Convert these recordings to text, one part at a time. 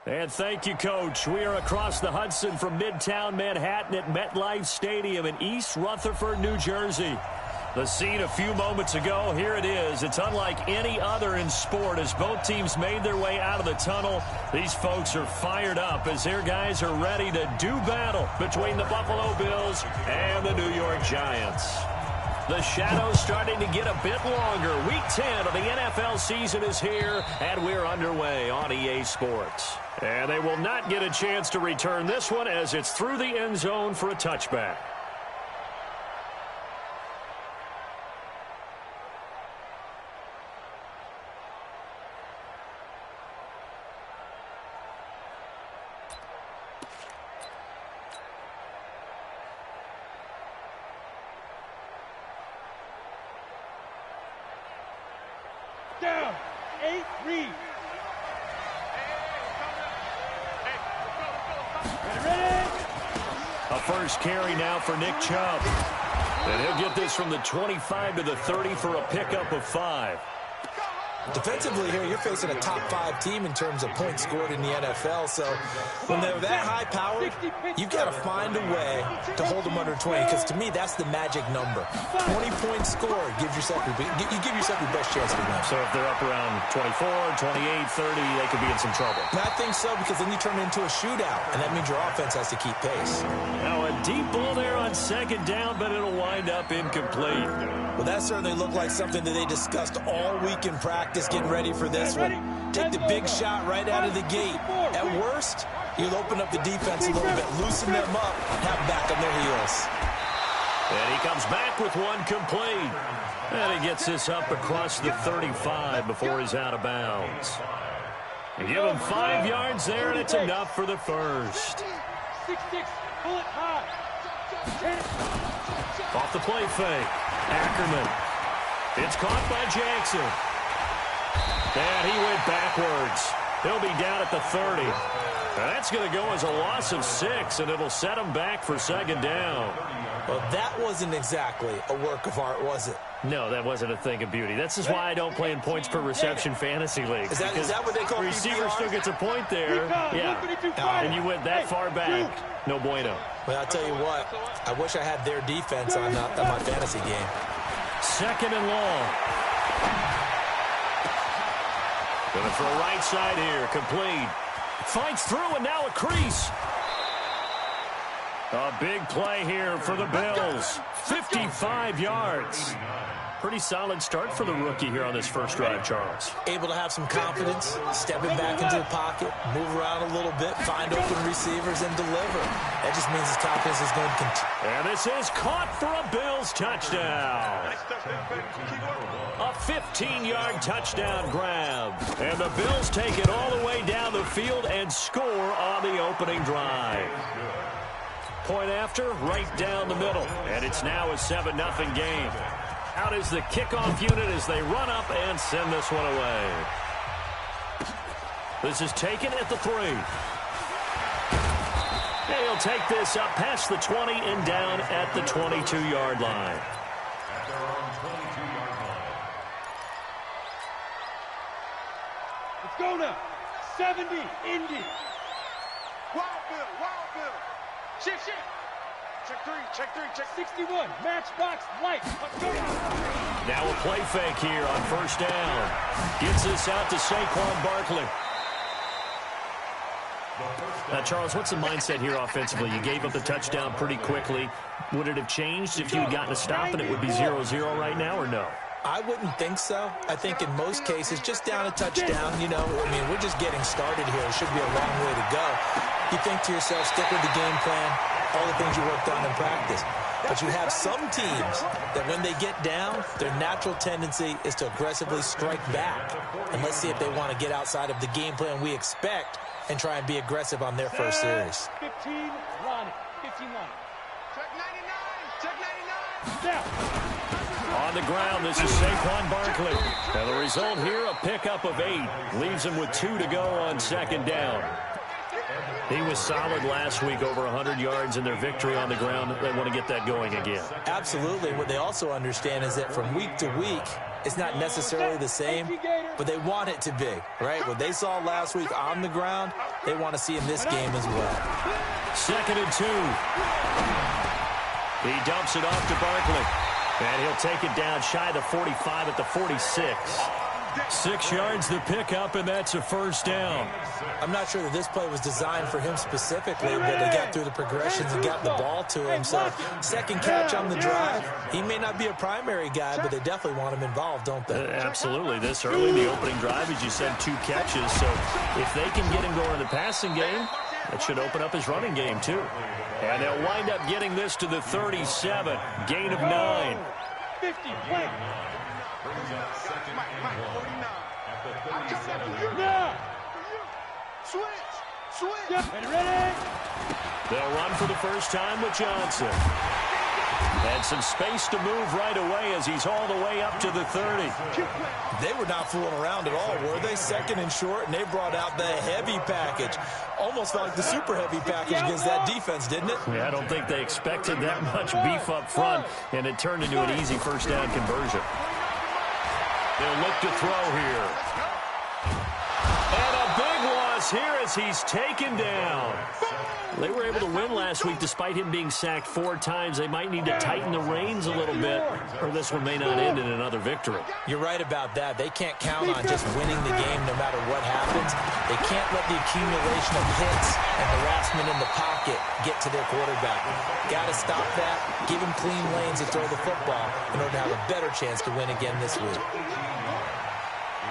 And thank you, Coach. We are across the Hudson from Midtown Manhattan at MetLife Stadium in East Rutherford, New Jersey. The scene a few moments ago, here it is. It's unlike any other in sport as both teams made their way out of the tunnel. These folks are fired up as their guys are ready to do battle between the Buffalo Bills and the New York Giants. The shadow's starting to get a bit longer. Week 10 of the NFL season is here, and we're underway on EA Sports. And they will not get a chance to return this one as it's through the end zone for a touchback. Down, 8, read. A first carry now for Nick Chubb. And he'll get this from the 25 to the 30 for a pickup of 5. Defensively here, you're facing a top 5 team in terms of points scored in the NFL. So when they're that high-powered, you've got to find a way to hold them under 20. Because to me, that's the magic number. 20 points scored gives yourself you give yourself your best chance to win. So if they're up around 24, 28, 30, they could be in some trouble. And I think so, because then you turn it into a shootout, and that means your offense has to keep pace. Now a deep ball there on second down, but it'll wind up incomplete. Well, that certainly looked like something that they discussed all week in practice, getting ready for this one. Take the big shot right out of the gate. At worst, you'll open up the defense a little bit, loosen them up, have them back on their heels. And he comes back with one complete. And he gets this up across the 35 before he's out of bounds. You give him 5 yards there, and it's enough for the first. 6-6, pull it high. Off the play fake. Ackerman. It's caught by Jackson. And he went backwards. He'll be down at the 30. Now that's going to go as a loss of 6, and it'll set him back for second down. Well, that wasn't exactly a work of art, was it? No, that wasn't a thing of beauty. That's just why I don't play in points per reception fantasy leagues. Is that what they call the receiver PPR? still gets a point there. Yeah. And you went that far back. No bueno. Well, I'll tell you what. I wish I had their defense on my fantasy game. Second and long. Going to throw right side here. Complete. Fights through, and now a crease. A big play here for the Bills. 55 yards. Pretty solid start for the rookie here on this first drive, Charles. Able to have some confidence, stepping back into the pocket, move around a little bit, find open receivers, and deliver. That just means his confidence is going to continue. And this is caught for a Bills touchdown. A 15-yard touchdown grab. And the Bills take it all the way down the field and score on the opening drive. Point after, right down the middle. And it's now a 7-0 game. Out is the kickoff unit as they run up and send this one away. This is taken at the 3. He'll take this up past the 20 and down at the 22-yard line. Let's go now. 70, Indy. Wild Bill. Shift. Check 3. 61, matchbox light. Let's go now. Now a play fake here on first down. Gets this out to Saquon Barkley. Now, Charles, what's the mindset here offensively? You gave up the touchdown pretty quickly. Would it have changed if you had gotten a stop and it would be 0-0 right now, or no? I wouldn't think so. I think in most cases, just down a touchdown, we're just getting started here. It should be a long way to go. You think to yourself, stick with the game plan, all the things you worked on in practice. But you have some teams that when they get down, their natural tendency is to aggressively strike back. And let's see if they want to get outside of the game plan we expect and try and be aggressive on their first series. 15, Ronnie. 15, Ronnie. Check 99. Down. On the ground, this is Saquon Barkley. And the result here, a pickup of 8. Leaves him with 2 to go on second down. He was solid last week, over 100 yards in their victory on the ground. They want to get that going again. Absolutely. What they also understand is that from week to week, it's not necessarily the same. but they want it to be, right? What they saw last week on the ground, they want to see in this game as well. 2nd and 2. He dumps it off to Barkley. And he'll take it down shy of the 45 at the 46. 6 yards the pickup, and that's a first down. I'm not sure that this play was designed for him specifically, but they got through the progressions and got the ball to him. So, second catch on the drive. He may not be a primary guy, but they definitely want him involved, don't they? Absolutely. This early in the opening drive, as you said, 2 catches. So, if they can get him going in the passing game, that should open up his running game, too. And they'll wind up getting this to the 37. Gain of 9. 50, play. Switch. Ready. They'll run for the first time with Johnson. And some space to move right away as he's all the way up to the 30. They were not fooling around at all, were they? 2nd and short, and they brought out the heavy package. Almost felt like the super heavy package against that defense, didn't it? Yeah, I don't think they expected that much beef up front, and it turned into an easy first down conversion. They'll look to throw here. And a big loss here as he's taken down. They were able to win last week despite him being sacked 4 times. They might need to tighten the reins a little bit, or this one may not end in another victory. You're right about that. They can't count on just winning the game no matter what happens. They can't let the accumulation of hits and harassment in the pocket get to their quarterback. Got to stop that, give him clean lanes to throw the football in order to have a better chance to win again this week.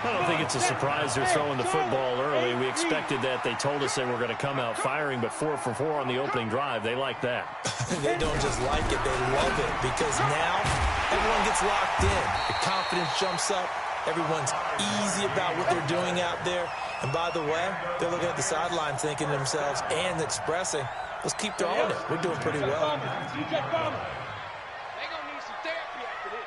I don't think it's a surprise they're throwing the football early. We expected that. They told us they were going to come out firing, but 4 for 4 on the opening drive. They like that. They don't just like it, they love it, because now everyone gets locked in. The confidence jumps up. Everyone's easy about what they're doing out there. And by the way, they're looking at the sideline thinking to themselves and expressing, let's keep throwing it. We're doing pretty well. They're going to need some therapy after this.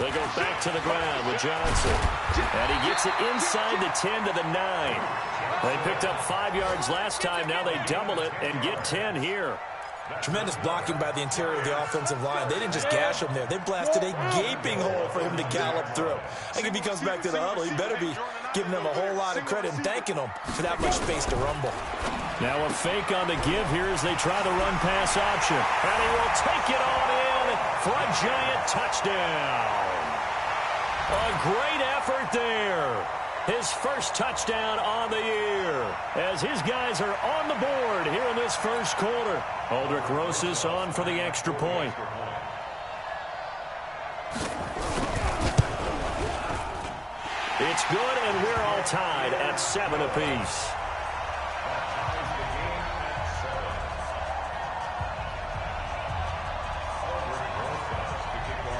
They go back to the ground with Johnson. And he gets it inside the 10 to the 9. They picked up 5 yards last time. Now they double it and get 10 here. Tremendous blocking by the interior of the offensive line. They didn't just gash him there. They blasted a gaping hole for him to gallop through. I think if he comes back to the huddle, he better be giving them a whole lot of credit and thanking them for that much space to rumble. Now a fake on the give here as they try the run-pass option. And he will take it on in for a giant touchdown. A great effort there. His first touchdown on the year as his guys are on the board here in this first quarter. Aldrich Rosas on for the extra point. It's good, and we're all tied at 7 apiece.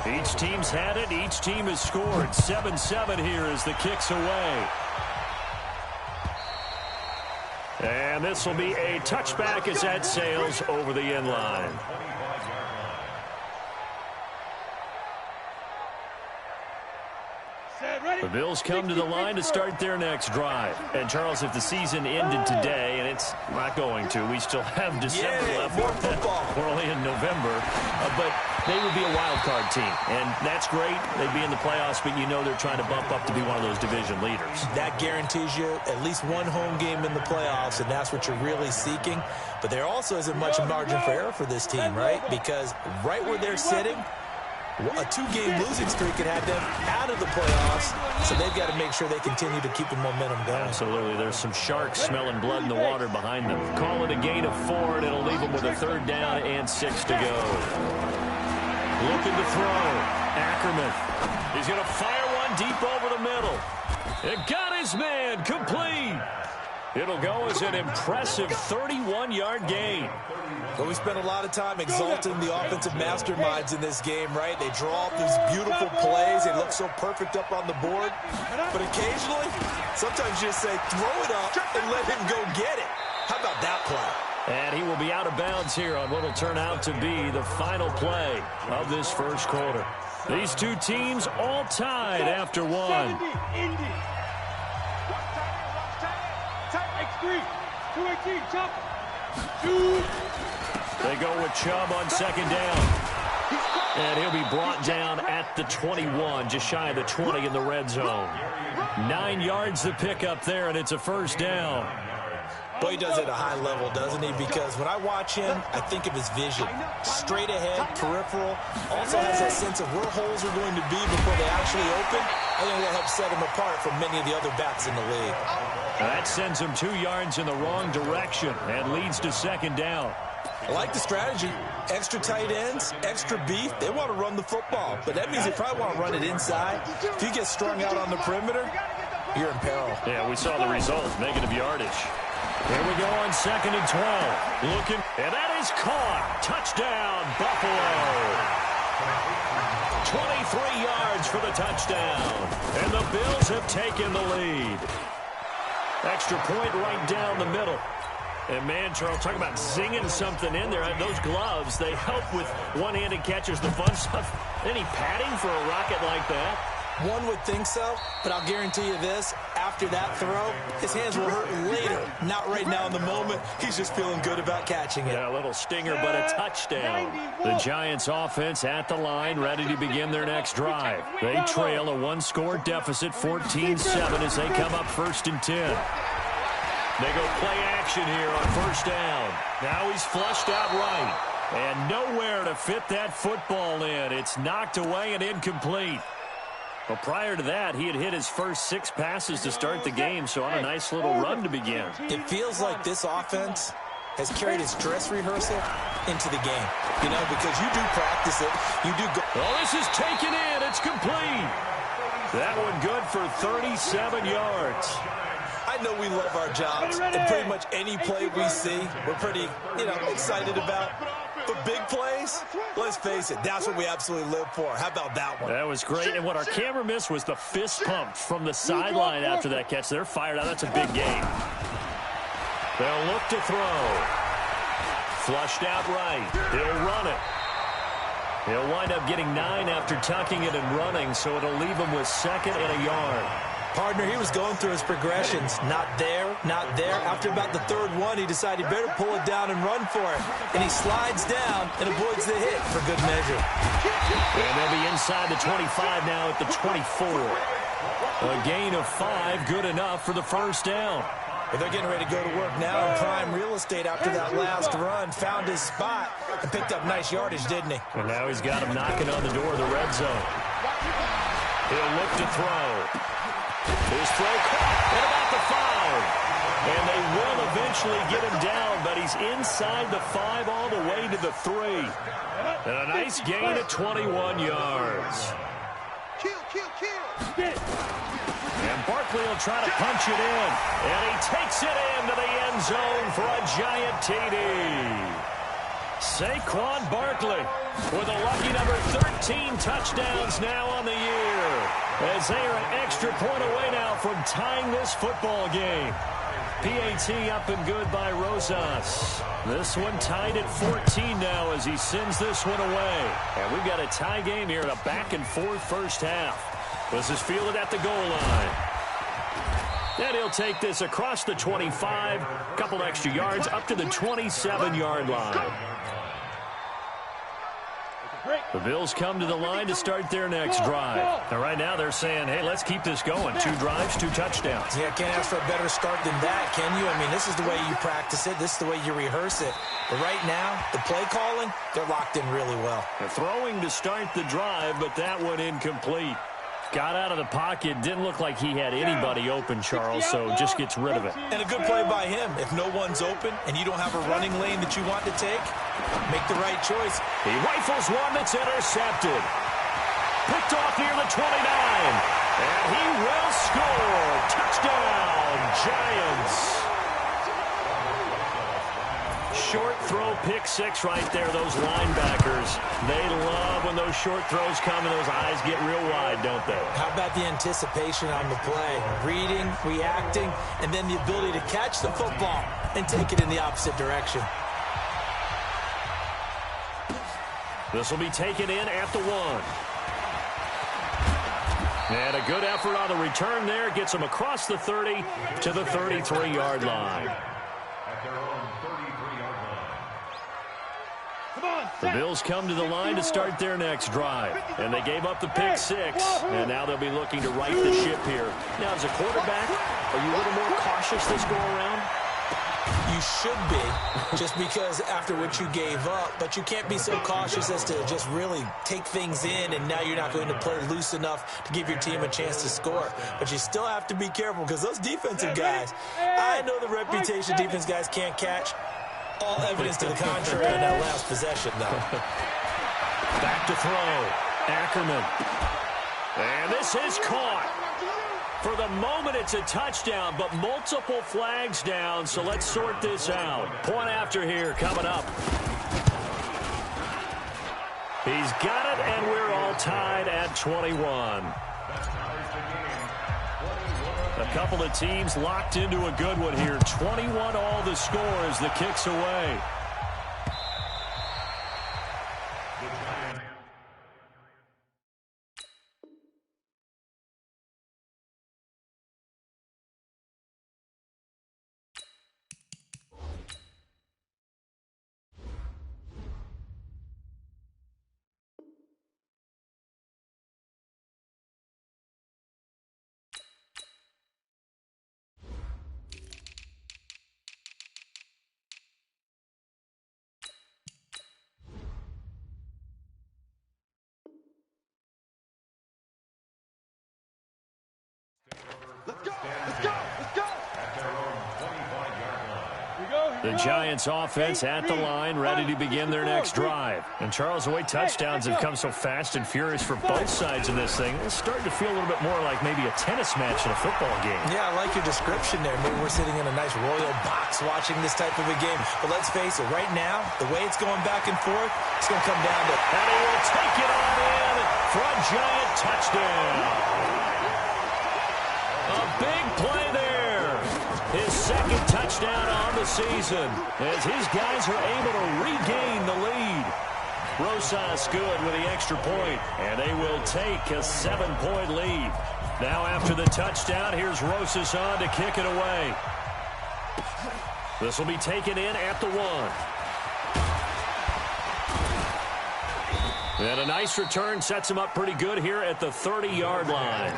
Each team's had it. Each team has scored. 7-7 here as the kick's away. And this will be a touchback as that sails over the end line. The Bills come to the line to start their next drive. And, Charles, if the season ended today, and it's not going to, we still have December left. More football. We're only in November. But they would be a wild card team. And that's great. They'd be in the playoffs, but you know they're trying to bump up to be one of those division leaders. That guarantees you at least one home game in the playoffs, and that's what you're really seeking. But there also isn't much margin for error for this team, right? Because right where they're sitting, a 2-game losing streak could have them out of the playoffs, so they've got to make sure they continue to keep the momentum going. Absolutely. There's some sharks smelling blood in the water behind them. Call it a gain of 4, and it'll leave them with a 3rd down and 6 to go. Looking to throw. Ackerman. He's going to fire one deep over the middle. It got his man. Complete. It'll go as an impressive 31-yard gain. Well, we spent a lot of time exalting the offensive masterminds in this game, right? They draw up these beautiful plays. They look so perfect up on the board. But occasionally, sometimes you just say, throw it up and let him go get it. How about that play? And he will be out of bounds here on what will turn out to be the final play of this first quarter. These two teams all tied after one. They go with Chubb on 2nd down. And he'll be brought down at the 21, just shy of the 20 in the red zone. 9 yards to pick up there, and it's a first down. Boy, he does it at a high level, doesn't he? Because when I watch him, I think of his vision. Straight ahead, peripheral. Also has that sense of where holes are going to be before they actually open. I think that helps set him apart from many of the other backs in the league. That sends him 2 yards in the wrong direction and leads to second down. I like the strategy. Extra tight ends, extra beef. They want to run the football, but that means they probably want to run it inside. If you get strung out on the perimeter, you're in peril. Yeah, we saw the result, negative yardage. Here we go on 2nd and 12. Looking, and that is caught. Touchdown, Buffalo. 23 yards for the touchdown. And the Bills have taken the lead. Extra point right down the middle. And, man, Charles, talk about zinging something in there. Those gloves, they help with one-handed catches, the fun stuff. Any padding for a rocket like that? One would think so, but I'll guarantee you this. After that throw, his hands will hurt later. Not right now in the moment. He's just feeling good about catching it. Yeah, a little stinger, but a touchdown. The Giants offense at the line, ready to begin their next drive. They trail a one-score deficit, 14-7, as they come up 1st and 10. They go play action here on 1st down. Now he's flushed out right. And nowhere to fit that football in. It's knocked away and incomplete. Well, prior to that, he had hit his first 6 passes to start the game, so on a nice little run to begin. It feels like this offense has carried its dress rehearsal into the game. You know, because you do practice it. You do go. Well, this is taken in. It's complete. That one good for 37 yards. I know we love our jobs, and pretty much any play we see, we're pretty, excited about. But big plays, let's face it, that's what we absolutely live for. How about that one? That was great, and what our camera missed was the fist pump from the sideline after that catch. They're fired out. That's a big game. They'll look to throw. Flushed out right. He'll run it. He'll wind up getting 9 after tucking it and running, so it'll leave him with 2nd and a yard. Partner, he was going through his progressions. Not there, not there. After about the 3rd one, he decided he better pull it down and run for it. And he slides down and avoids the hit for good measure. And they'll be inside the 25 now at the 24. A gain of 5, good enough for the 1st down. Well, they're getting ready to go to work now in prime real estate after that last run. Found his spot and picked up nice yardage, didn't he? And now he's got him knocking on the door of the red zone. He'll look to throw. His throw caught at about the 5. And they will eventually get him down, but he's inside the 5 all the way to the 3. And a nice gain at 21 yards. And Barkley will try to punch it in. And he takes it into the end zone for a giant TD. Saquon Barkley with a lucky number 13 touchdowns now on the year. As they are an extra point away now from tying this football game. PAT up and good by Rosas. This one tied at 14 now as he sends this one away. And we've got a tie game here in a back-and-forth first half. This is fielded at the goal line. And he'll take this across the 25, a couple extra yards up to the 27-yard line. The Bills come to the line to start their next drive. And right now they're saying, hey, let's keep this going. 2 drives, 2 touchdowns. Yeah, can't ask for a better start than that, can you? I mean, this is the way you practice it. This is the way you rehearse it. But right now, the play calling, they're locked in really well. They're throwing to start the drive, but that one incomplete. Got out of the pocket. Didn't look like he had anybody open, Charles, so just gets rid of it. And a good play by him. If no one's open and you don't have a running lane that you want to take, make the right choice. He rifles one that's intercepted. Picked off near the 29. And he will score. Touchdown, Giants. Short throw, pick 6 right there. Those linebackers, they love when those short throws come and those eyes get real wide, don't they? How about the anticipation on the play? Reading, reacting, and then the ability to catch the football and take it in the opposite direction. This will be taken in at the 1. And a good effort on the return there. Gets him across the 30 to the 33-yard line. The Bills come to the line to start their next drive. And they gave up the pick six. And now they'll be looking to right the ship here. Now, as a quarterback, are you a little more cautious this go around? You should be, just because after what you gave up. But you can't be so cautious as to just really take things in, and now you're not going to play loose enough to give your team a chance to score. But you still have to be careful, because those defensive guys, I know the reputation defense guys can't catch. All evidence to the contrary on that last possession, though. Back to throw. Ackerman. And this is caught. For the moment, it's a touchdown, but multiple flags down, so let's sort this out. Point after here coming up. He's got it, and we're all tied at 21. A couple of teams locked into a good one here. 21 all the score as the kick's away. Let's go! Let's go! Let's go! The Giants offense at the line, ready to begin their next drive. And Charles, the way touchdowns have come so fast and furious for both sides in this thing, it's starting to feel a little bit more like maybe a tennis match in a football game. Yeah, I like your description there. Maybe we're sitting in a nice royal box watching this type of a game. But let's face it, right now, the way it's going back and forth, it's going to come down to... And he will take it on in for a Giant touchdown. A big play there. His second touchdown on the season as his guys are able to regain the lead. Rosas good with the extra point, and they will take a 7-point lead. Now after the touchdown, here's Rosas on to kick it away. This will be taken in at the 1. And a nice return sets him up pretty good here at the 30-yard line.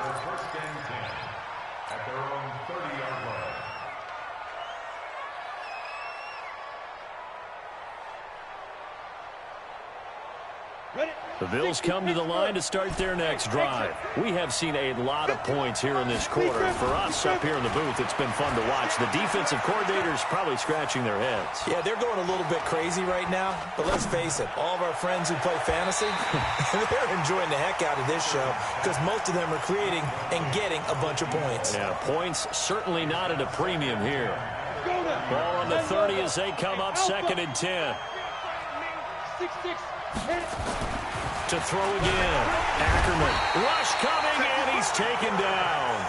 The Bills come to the line to start their next drive. We have seen a lot of points here in this quarter. For us up here in the booth, it's been fun to watch. The defensive coordinators probably scratching their heads. Yeah, they're going a little bit crazy right now. But let's face it, all of our friends who play fantasy, they're enjoying the heck out of this show because most of them are creating and getting a bunch of points. Yeah, points certainly not at a premium here. Ball on the 30 as they come up 2nd and 10. 6-6. To throw again. Ackerman. Rush coming, and he's taken down.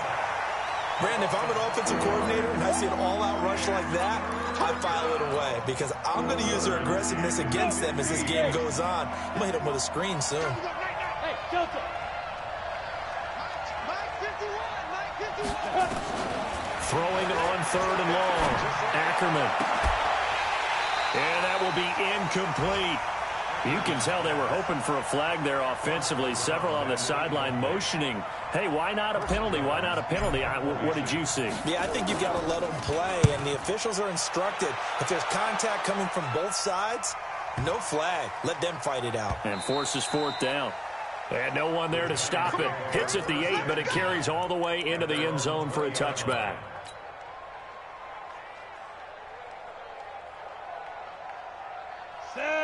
Brandon, if I'm an offensive coordinator and I see an all-out rush like that, I file it away because I'm going to use their aggressiveness against them as this game goes on. I'm going to hit them with a screen soon. Hey, Delta. Throwing on 3rd and long. Ackerman. And that will be incomplete. You can tell they were hoping for a flag there offensively. Several on the sideline motioning. Hey, why not a penalty? Why not a penalty? What did you see? Yeah, I think you've got to let them play, and the officials are instructed. If there's contact coming from both sides, no flag. Let them fight it out. And forces 4th down. And no one there to stop it. Hits at the 8, but it carries all the way into the end zone for a touchback.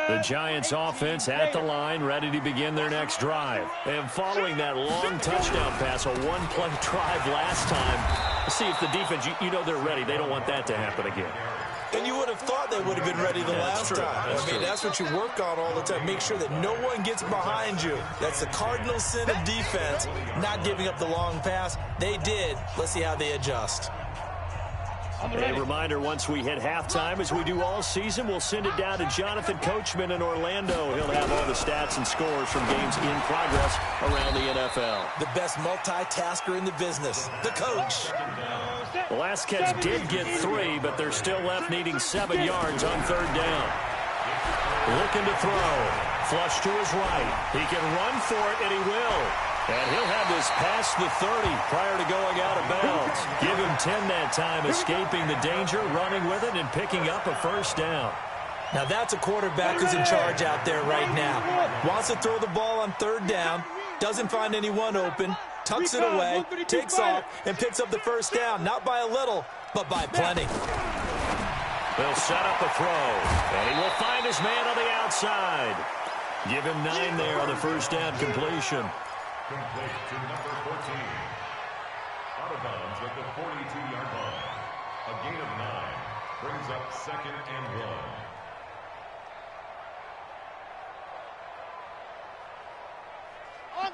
The Giants offense at the line, ready to begin their next drive. And following that long touchdown pass, a one-play drive last time, let's see if the defense, you know they're ready. They don't want that to happen again. And you would have thought they would have been ready the last time. That's what you work on all the time. Make sure that no one gets behind you. That's the cardinal sin of defense, not giving up the long pass. They did. Let's see how they adjust. A reminder, once we hit halftime, as we do all season, we'll send it down to Jonathan Coachman in Orlando. He'll have all the stats and scores from games in progress around the NFL. The best multitasker in the business, the coach. The last catch did get 3, but they're still left needing 7 yards on 3rd down. Looking to throw. Flush to his right. He can run for it, and he will. And he'll have this past the 30 prior to going out of bounds. Give him 10 that time, escaping the danger, running with it, and picking up a first down. Now that's a quarterback who's in charge out there right now. Wants to throw the ball on third down, doesn't find anyone open, tucks it away, takes off, and picks up the first down. Not by a little, but by plenty. They'll set up a throw, and he will find his man on the outside. Give him 9 there on the first down completion. Complete to number 14. Out of bounds at the 42-yard line. A gain of 9 brings up 2nd and 1.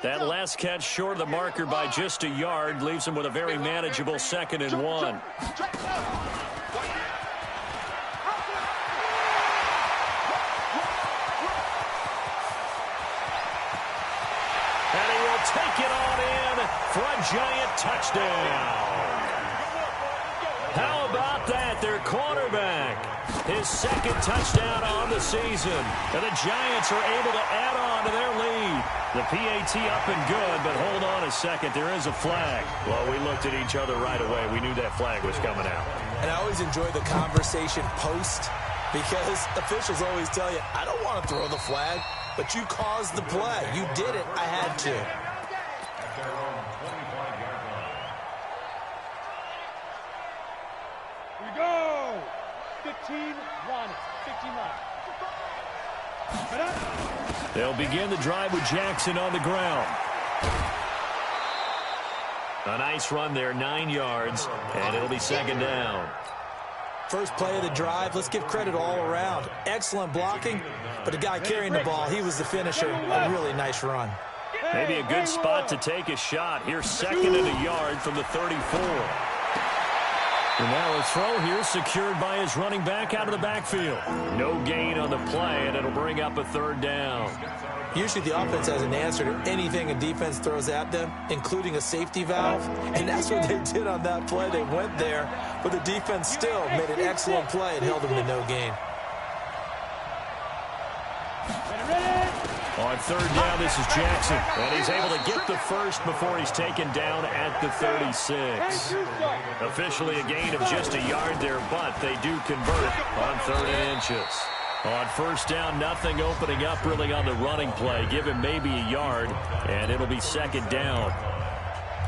That last catch short of the marker by just a yard leaves him with a very manageable 2nd and 1. And he will take it on in for a giant touchdown. How about that? Their quarterback. His 2nd touchdown on the season. And the Giants are able to add on to their lead. The PAT up and good, but hold on a second. There is a flag. Well, we looked at each other right away. We knew that flag was coming out. And I always enjoy the conversation post because officials always tell you, I don't want to throw the flag, but you caused the play. You did it. I had to. At their own 25-yard line. Here we go. 15 1. 59. They'll begin the drive with Jackson on the ground. A nice run there, 9 yards, and it'll be 2nd down. First play of the drive, let's give credit all around. Excellent blocking, but the guy carrying the ball, he was the finisher. A really nice run. Maybe a good spot to take a shot. Here's 2nd and a yard from the 34. And now a throw here secured by his running back out of the backfield. No gain on the play, and it'll bring up a 3rd down. Usually the offense has an answer to anything a defense throws at them, including a safety valve. And that's what they did on that play. They went there, but the defense still made an excellent play and held them to no gain. On 3rd down, this is Jackson. And he's able to get the first before he's taken down at the 36. Officially a gain of just a yard there, but they do convert on 3rd and inches. On 1st down, nothing opening up really on the running play. Give him maybe a yard, and it'll be 2nd down.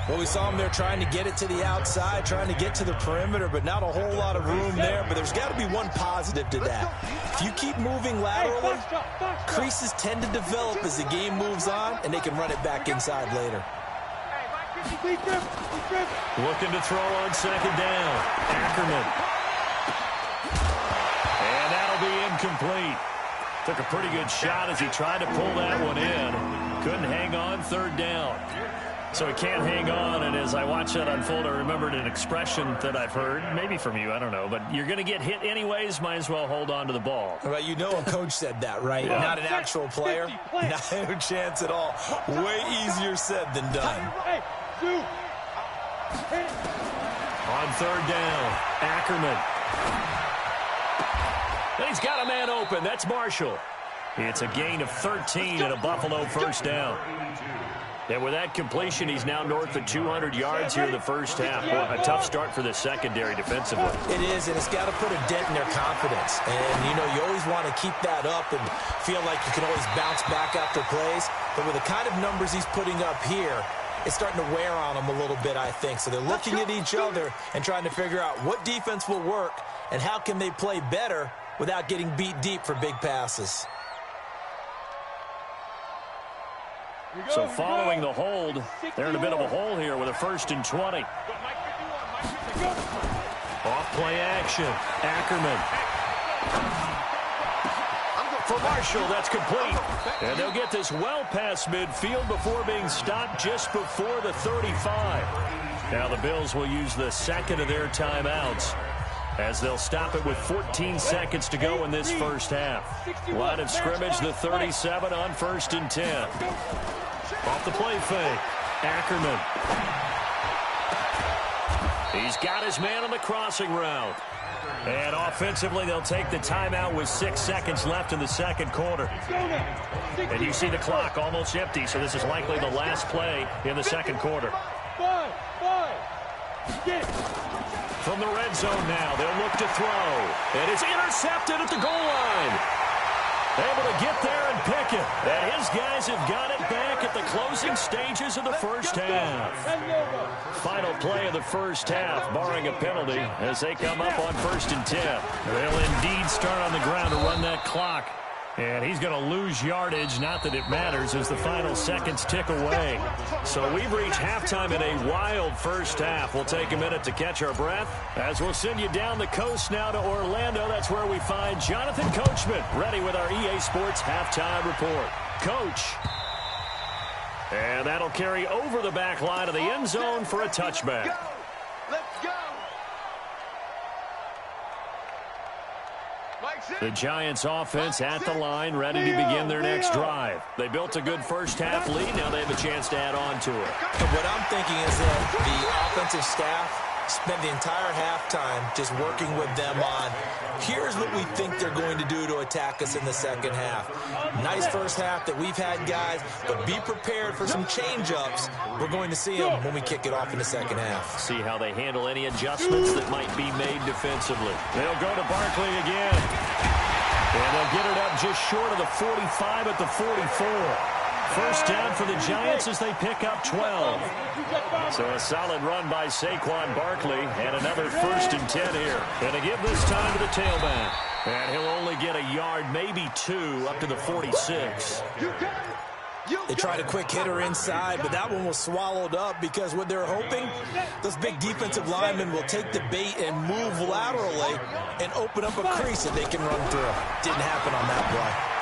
Well, we saw him there trying to get it to the outside, trying to get to the perimeter, but not a whole lot of room there. But there's got to be one positive to that. If you keep moving laterally, creases tend to develop as the game moves on, and they can run it back inside later. Looking to throw on 2nd down. Ackerman. And that'll be incomplete. Took a pretty good shot as he tried to pull that one in. Couldn't hang on 3rd down. So he can't hang on, and as I watch that unfold, I remembered an expression that I've heard, maybe from you, I don't know, but you're going to get hit anyways, might as well hold on to the ball. Well, you know a coach said that, right? Yeah. Not an actual player. No chance at all. Way easier said than done. On 3rd down, Ackerman. And he's got a man open. That's Marshall. It's a gain of 13 and a Buffalo 1st down. And with that completion, he's now north of 200 yards here in the first half. Well, a tough start for the secondary defensively. It is, and it's got to put a dent in their confidence. And, you know, you always want to keep that up and feel like you can always bounce back after plays. But with the kind of numbers he's putting up here, it's starting to wear on them a little bit, I think. So they're looking at each other and trying to figure out what defense will work and how can they play better without getting beat deep for big passes. So following the hold, they're in a bit of a hole here with a 1st and 20. Off play action. Ackerman. For Marshall, that's complete. And they'll get this well past midfield before being stopped just before the 35. Now the Bills will use the 2nd of their timeouts as they'll stop it with 14 seconds to go in this first half. Line of scrimmage, the 37 on 1st and 10. Off the play fake, Ackerman. He's got his man on the crossing route. And offensively, they'll take the timeout with 6 seconds left in the second quarter. And you see the clock almost empty, so this is likely the last play in the second quarter. From the red zone now, they'll look to throw. And it's intercepted at the goal line. Able to get there and pick it. And his guys have got it back at the closing stages of the first half. Final play of the first half, barring a penalty, as they come up on 1st and 10. They'll indeed start on the ground to run that clock. And he's going to lose yardage, not that it matters, as the final seconds tick away. So we've reached halftime in a wild first half. We'll take a minute to catch our breath as we'll send you down the coast now to Orlando. That's where we find Jonathan Coachman, ready with our EA Sports halftime report. Coach. And that'll carry over the back line of the end zone for a touchback. Let's go. The Giants offense at the line, ready to begin their next drive. They built a good first half lead. Now they have a chance to add on to it. What I'm thinking is that the offensive staff spent the entire halftime just working with them on, here's what we think they're going to do to attack us in the second half. Nice first half that we've had, guys, but be prepared for some change-ups. We're going to see them when we kick it off in the second half. See how they handle any adjustments that might be made defensively. They'll go to Barkley again. And they'll get it up just short of the 45 at the 44. First down for the Giants as they pick up 12. So a solid run by Saquon Barkley, and another 1st and 10 here. Going to give this time to the tailback. And he'll only get a yard, maybe 2, up to the 46. They tried a quick hitter inside, but that one was swallowed up because what they're hoping, those big defensive linemen will take the bait and move laterally and open up a crease that they can run through. Didn't happen on that play.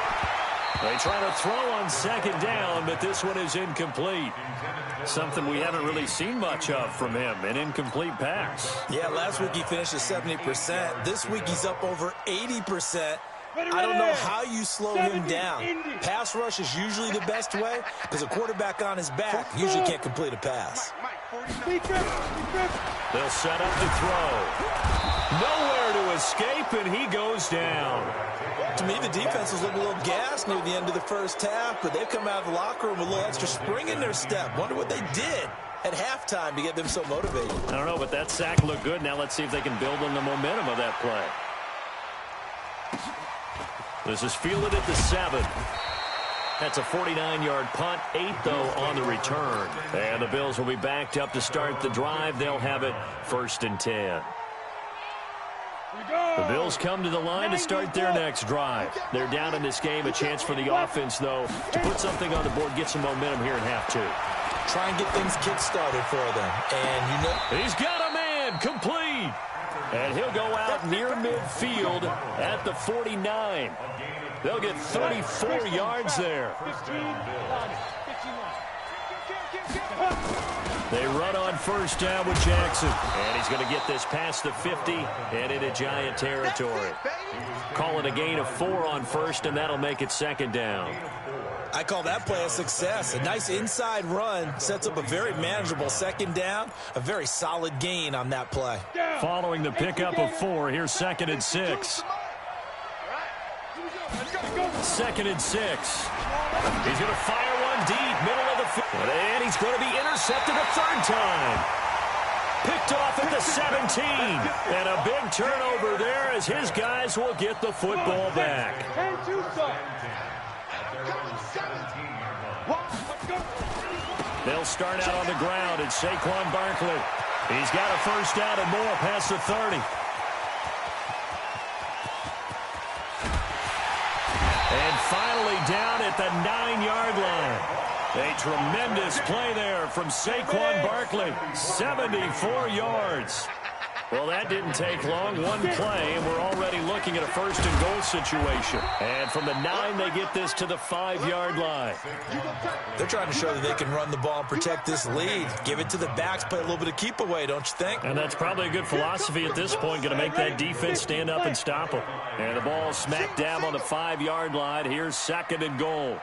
They try to throw on second down, but this one is incomplete. Something we haven't really seen much of from him, an incomplete pass. Yeah, last week he finished at 70%. This week he's up over 80%. I don't know how you slow him down. Pass rush is usually the best way because a quarterback on his back usually can't complete a pass. They'll set up to throw. Nowhere to escape, and he goes down. To me, the defense was looking a little gassed near the end of the first half, but they've come out of the locker room with a little extra spring in their step. Wonder what they did at halftime to get them so motivated. I don't know, but that sack looked good. Now let's see if they can build on the momentum of that play. This is fielded at the 7. That's a 49-yard punt, 8, though, on the return. And the Bills will be backed up to start the drive. They'll have it 1st and 10. The Bills come to the line to start their next drive. They're down in this game. A chance for the offense, though, to put something on the board, get some momentum here in half 2. Try and get things kick-started for them. And you know, he's got a man, complete. And he'll go out near midfield at the 49. They'll get 34 yards there. They run on first down with Jackson. And he's going to get this past the 50 and into Giant territory. Call it a gain of 4 on first, and that'll make it second down. I call that play a success. A nice inside run sets up a very manageable second down. A very solid gain on that play. Following the pickup of 4, here's 2nd and 6. 2nd and 6. He's going to fire one deep, middle of the field. And he's going to be intercepted a 3rd time. Picked off at the 17. And a big turnover there as his guys will get the football back. They'll start out on the ground. It's Saquon Barkley. He's got a first down and more past the 30. And finally down at the 9-yard line. A tremendous play there from Saquon Barkley. 74 yards. Well, that didn't take long. One play, and we're already looking at a 1st and goal situation. And from the 9, they get this to the 5-yard line. They're trying to show that they can run the ball and protect this lead. Give it to the backs, play a little bit of keep away, don't you think? And that's probably a good philosophy at this point, going to make that defense stand up and stop them. And the ball smack dab on the 5-yard line. Here's 2nd and goal.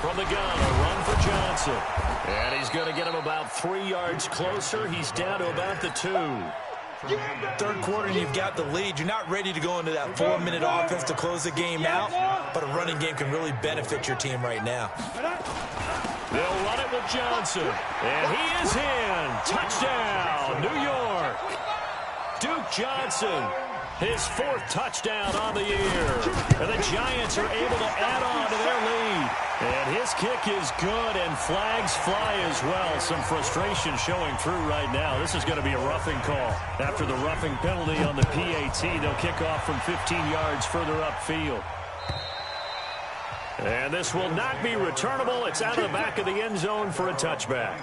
From the gun, a run for Johnson. And he's going to get him about 3 yards closer. He's down to about the 2. Third quarter, and you've got the lead. You're not ready to go into that 4-minute offense to close the game out, but a running game can really benefit your team right now. They'll run it with Johnson, and he is in. Touchdown, New York. Duke Johnson, his 4th touchdown on the year. And the Giants are able to add on to their lead. And his kick is good, and flags fly as well. Some frustration showing through right now. This is going to be a roughing call. After the roughing penalty on the PAT, they'll kick off from 15 yards further upfield. And this will not be returnable. It's out of the back of the end zone for a touchback.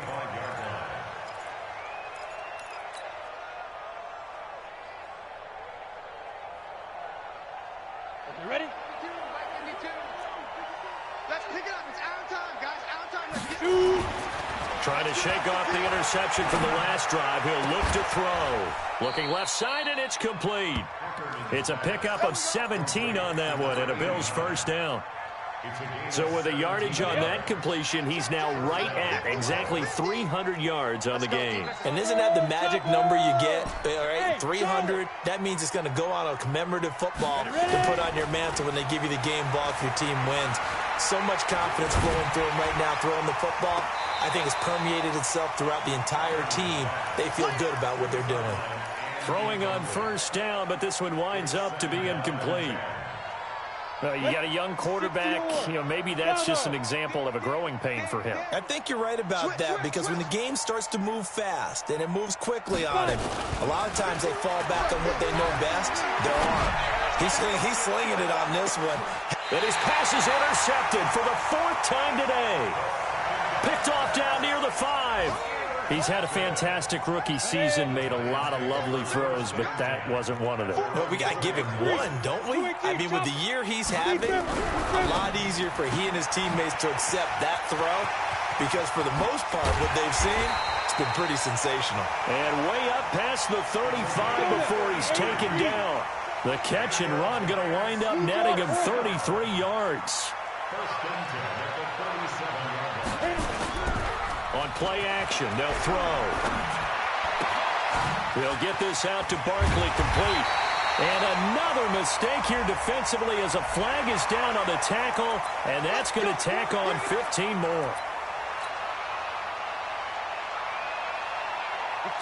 You ready? Let's pick it up. It's our time, guys. Our time. Let's get Trying to shake off the interception from the last drive. He'll look to throw. Looking left side, and it's complete. It's a pickup of 17 on that one, and a Bills first down. So with a yardage on that completion, he's now right at exactly 300 yards on the game. And isn't that the magic number you get? All right, 300. That means it's going to go on a commemorative football to put on your mantle when they give you the game ball if your team wins. So much confidence flowing through him right now, throwing the football. I think it's permeated itself throughout the entire team. They feel good about what they're doing. Throwing on first down, but this one winds up to be incomplete. You got a young quarterback. Maybe that's just an example of a growing pain for him. I think you're right about that, because when the game starts to move fast and it moves quickly on him, a lot of times they fall back on what they know best, their arm. He's slinging it on this one. And his pass is intercepted for the 4th time today. Picked off down near the 5. He's had a fantastic rookie season, made a lot of lovely throws, but that wasn't one of them. Well, we got to give him one, don't we? I mean, with the year he's having, a lot easier for he and his teammates to accept that throw, because for the most part, what they've seen, it's been pretty sensational. And way up past the 35 before he's taken down. The catch and run going to wind up netting him 33 yards. On play action, they'll throw. They'll get this out to Barkley, complete. And another mistake here defensively as a flag is down on the tackle, and that's going to tack on 15 more.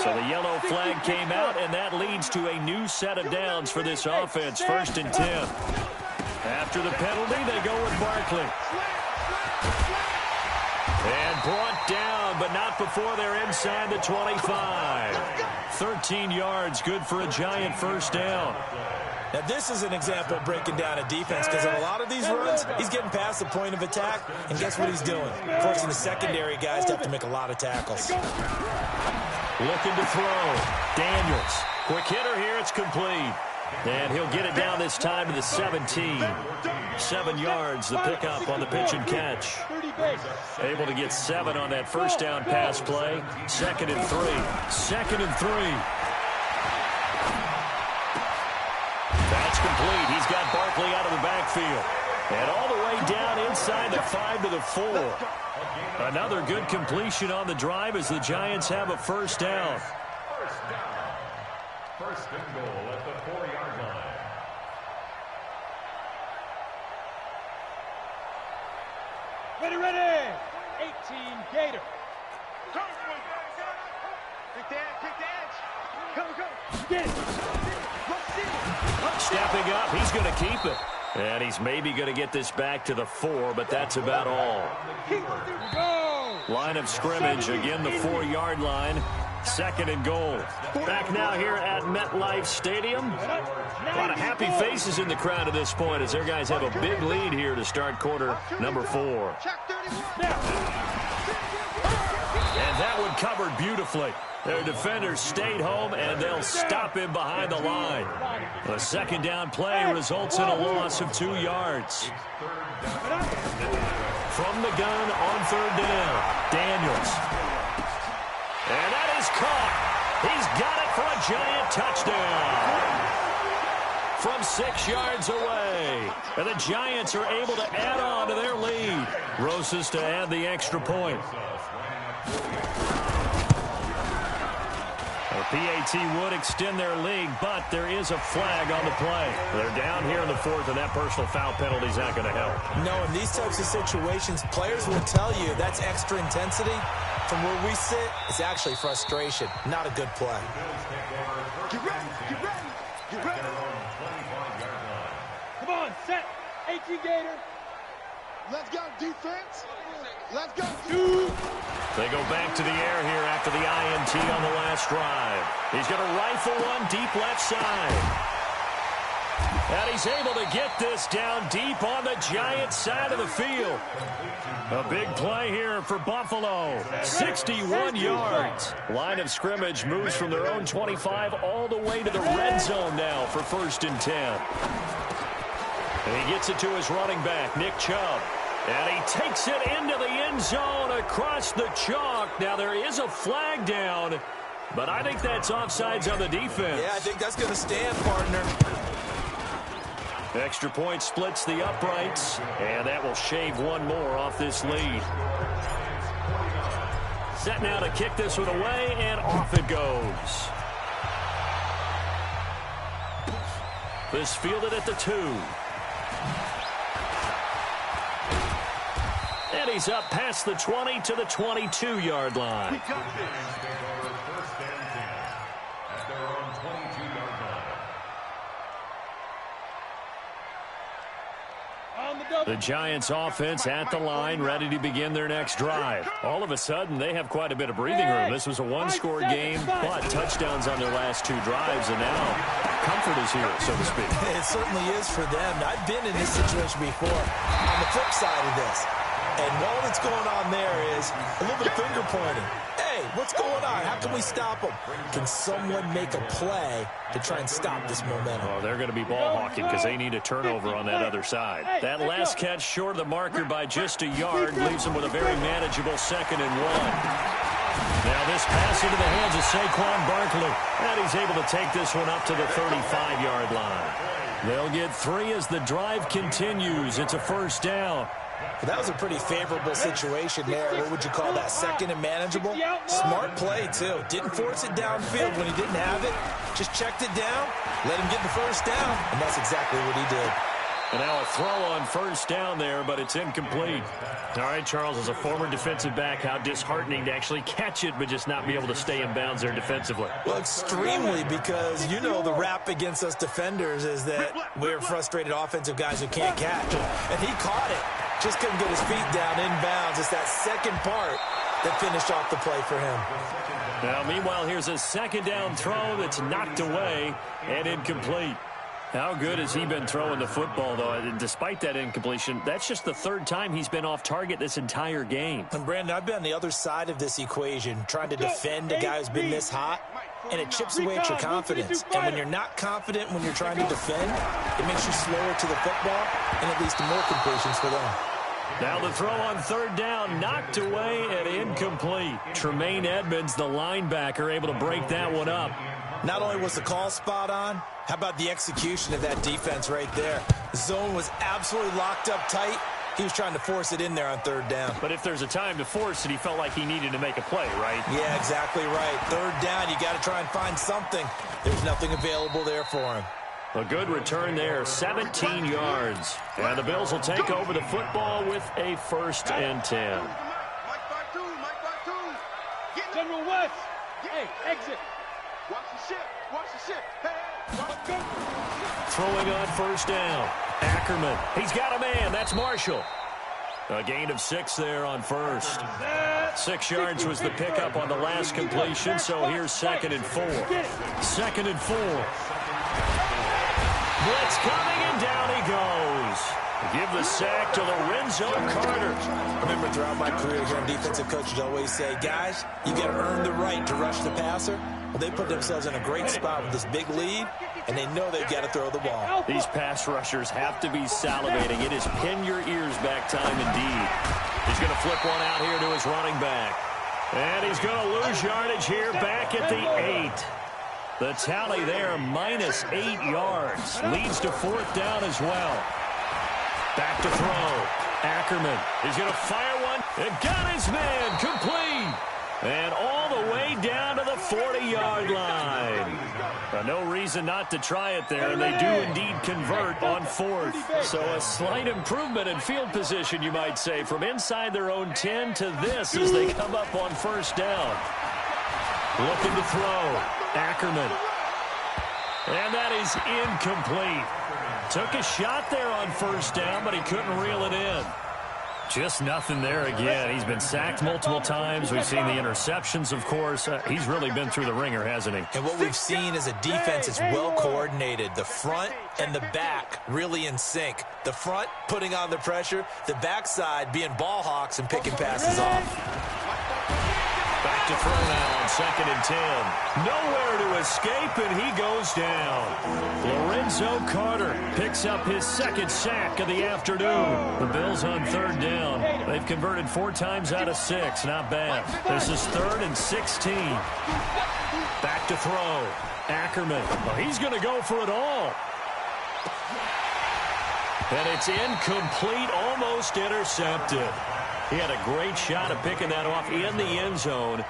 So the yellow flag came out, and that leads to a new set of downs for this offense, 1st and 10. After the penalty, they go with Barkley. And brought down, but not before they're inside the 25. 13 yards, good for a Giant first down. Now, this is an example of breaking down a defense, because in a lot of these runs, he's getting past the point of attack, and guess what he's doing? Forcing the secondary guys to have to make a lot of tackles. Looking to throw. Daniels. Quick hitter here, it's complete. And he'll get it down this time to the 17. 7 yards, the pickup on the pitch and catch. Able to get 7 on that first down pass play. 2nd and 3. 2nd and 3. That's complete. He's got Barkley out of the backfield. And all the way down inside the 5 to the 4. Another good completion on the drive as the Giants have a first down. First and goal at the 4-yard line. Ready. 18 Gator. Kick the edge. Come. Get it. Stepping up, he's going to keep it. And he's maybe going to get this back to the 4, but that's about all. Go. Line of scrimmage, again the 4-yard line. 2nd and goal. Back now here at MetLife Stadium. A lot of happy faces in the crowd at this point as their guys have a big lead here to start quarter number 4. And that one covered beautifully. Their defenders stayed home, and they'll stop him behind the line. The 2nd down play results in a loss of 2 yards. From the gun on 3rd down, Daniels. And that is caught. He's got it for a Giant touchdown. From 6 yards away. And the Giants are able to add on to their lead. Rosas to add the extra point. The PAT would extend their lead, but there is a flag on the play. They're down here in the fourth, and that personal foul penalty is not going to help. No, in these types of situations, players will tell you that's extra intensity. From where we sit, it's actually frustration, not a good play. Get ready, get ready, get ready. Come on, set. 18 Gator. Let's go, defense. Let's go. They go back to the air here after the INT on the last drive. He's going to rifle one deep left side. And he's able to get this down deep on the Giants side of the field. A big play here for Buffalo. 61 yards. Line of scrimmage moves from their own 25 all the way to the red zone now for 1st and 10. And he gets it to his running back, Nick Chubb. And he takes it into the end zone across the chalk. Now, there is a flag down, but I think that's offsides on the defense. Yeah, I think that's going to stand, partner. Extra point splits the uprights, and that will shave one more off this lead. Set now to kick this one away, and off it goes. This fielded at the 2. And he's up past the 20 to the 22-yard line. The Giants offense at the line, ready to begin their next drive. All of a sudden, they have quite a bit of breathing room. This was a one-score game, but touchdowns on their last 2 drives, and now comfort is here, so to speak. It certainly is for them. I've been in this situation before. On the flip side of this, and all that's going on there is a little bit of finger pointing. Hey, what's going on? How can we stop them? Can someone make a play to try and stop this momentum? Oh, they're going to be ball hawking because they need a turnover on that other side. That last catch short of the marker by just a yard leaves them with a very manageable 2nd and 1. Now this pass into the hands of Saquon Barkley. And he's able to take this one up to the 35-yard line. They'll get 3 as the drive continues. It's a 1st down. Well, that was a pretty favorable situation there. What would you call that? 2nd and manageable? Smart play, too. Didn't force it downfield when he didn't have it. Just checked it down, let him get the 1st down, and that's exactly what he did. And now a throw on 1st down there, but it's incomplete. All right, Charles, as a former defensive back, how disheartening to actually catch it but just not be able to stay in bounds there defensively. Well, extremely, because you know the rap against us defenders is that we're frustrated offensive guys who can't catch. And he caught it. Just couldn't get his feet down in bounds. It's that second part that finished off the play for him. Now, meanwhile, here's a 2nd down throw that's knocked away and incomplete. How good has he been throwing the football, though? Despite that incompletion, that's just the 3rd time he's been off target this entire game. And, Brandon, I've been on the other side of this equation, trying to defend a guy who's been this hot, and it chips away at your confidence. And when you're not confident when you're trying to defend, it makes you slower to the football, and it leads to more completions for them. Now the throw on 3rd down, knocked away and incomplete. Tremaine Edmonds, the linebacker, able to break that one up. Not only was the call spot on, how about the execution of that defense right there? The zone was absolutely locked up tight. He was trying to force it in there on 3rd down. But if there's a time to force it, he felt like he needed to make a play, right? Yeah, exactly right. 3rd down, you got to try and find something. There's nothing available there for him. A good return there, 17 yards. And the Bills will take over the football with a 1st and 10. General West. Hey, exit. Watch the ship. Watch the ship. Hey, watch go. Throwing on 1st down. Ackerman. He's got a man. That's Marshall. A gain of 6 there on 1st. 6 yards was the pickup on the last completion, so here's 2nd and 4. 2nd and 4. Blitz coming, and down he goes. Give the sack to Lorenzo Carter. I remember throughout my career here, defensive coaches always say, guys, you got to earn the right to rush the passer. Well, they put themselves in a great spot with this big lead, and they know they've got to throw the ball. These pass rushers have to be salivating. It is pin your ears back time indeed. He's going to flip one out here to his running back. And he's going to lose yardage here back at the 8. The tally there, minus 8 yards. Leads to 4th down as well. Back to throw. Ackerman is going to fire one. And got his man complete. And all the way down to the 40-yard line. No reason not to try it there, and they do indeed convert on 4th. So a slight improvement in field position, you might say, from inside their own 10 to this as they come up on 1st down. Looking to throw. Ackerman. And that is incomplete. Took a shot there on 1st down, but he couldn't reel it in. Just nothing there again. He's been sacked multiple times. We've seen the interceptions, of course. He's really been through the ringer, hasn't he? And what we've seen is a defense that's well coordinated. The front and the back really in sync. The front putting on the pressure. The backside being ball hawks and picking passes off. Back to throw now on 2nd and 10. Nowhere to escape, and he goes down. Lorenzo Carter picks up his 2nd sack of the afternoon. The Bills on 3rd down. They've converted 4 times out of 6. Not bad. This is 3rd and 16. Back to throw. Ackerman. Well, he's going to go for it all. And it's incomplete, almost intercepted. He had a great shot at picking that off in the end zone.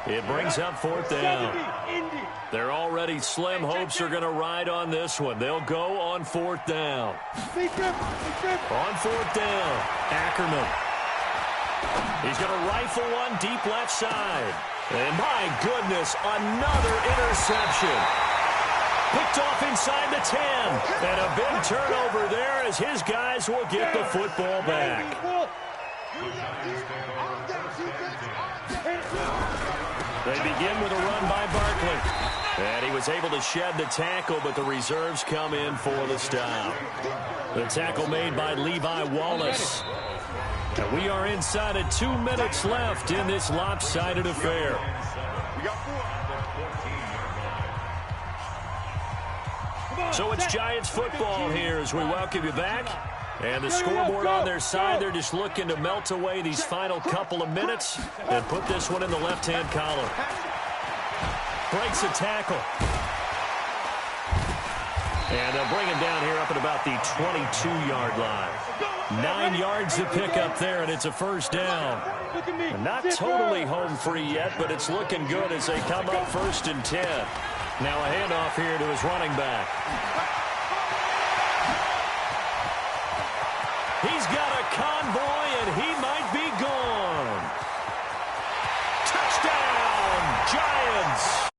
It brings up 4th down. Their already slim hopes are going to ride on this one. They'll go on 4th down. On 4th down, Ackerman. He's going to rifle one deep left side. And my goodness, another interception. Picked off inside the 10. And a big turnover there as his guys will get the football back. They begin with a run by Barkley. And he was able to shed the tackle, but the reserves come in for the stop. The tackle made by Levi Wallace. And we are inside of 2 minutes left in this lopsided affair. So it's Giants football here as we welcome you back. And the scoreboard on their side, they're just looking to melt away these final couple of minutes and put this one in the left-hand column. Breaks a tackle. And they'll bring him down here up at about the 22-yard line. 9 yards to pick up there, and it's a 1st down. Not totally home free yet, but it's looking good as they come up 1st and 10. Now a handoff here to his running back. He's got a convoy, and he might be gone. Touchdown, Giants.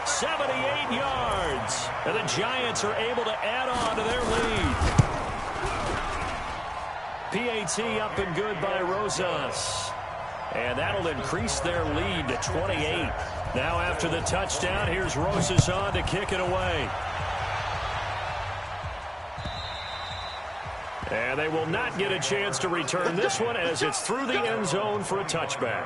78 yards. And the Giants are able to add on to their lead. PAT up and good by Rosas. And that'll increase their lead to 28. Now after the touchdown, here's Rosas on to kick it away. And they will not get a chance to return this one as it's through the end zone for a touchback.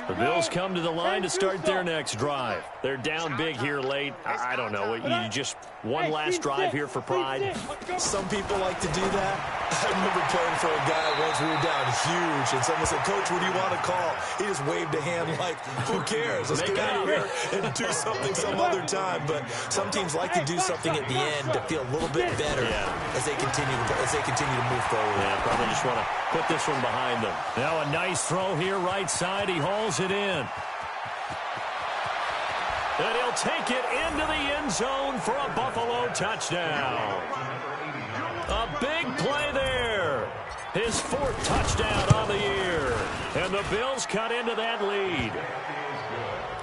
The Bills come to the line to start their next drive. They're down big here late. I don't know. You just one last drive here for pride. Some people like to do that. I remember playing for a guy once. We were down huge, and someone said, "Coach, what do you want to call?" He just waved a hand like, "Who cares? Let's get out of here and do something some other time." But some teams like to do something at the end to feel a little bit better as they continue to move forward. Yeah, probably just want to put this one behind them. Now a nice throw here, right side. He hauls it in. And he'll take it into the end zone for a Buffalo touchdown. A big play there. His 4th touchdown on the year. And the Bills cut into that lead.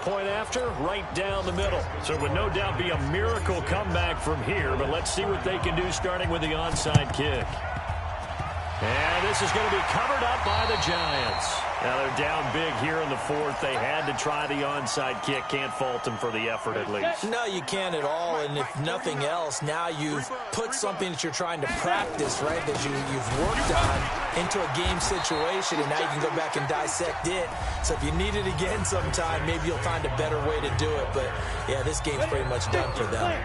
Point after, right down the middle. So it would no doubt be a miracle comeback from here, but let's see what they can do starting with the onside kick. And this is going to be covered up by the Giants. Now they're down big here in the 4th. They had to try the onside kick. Can't fault them for the effort at least. No, you can't at all. And if nothing else, now you've put something that you're trying to practice, right, that you've worked on into a game situation, and now you can go back and dissect it. So if you need it again sometime, maybe you'll find a better way to do it. But, yeah, this game's pretty much done for them.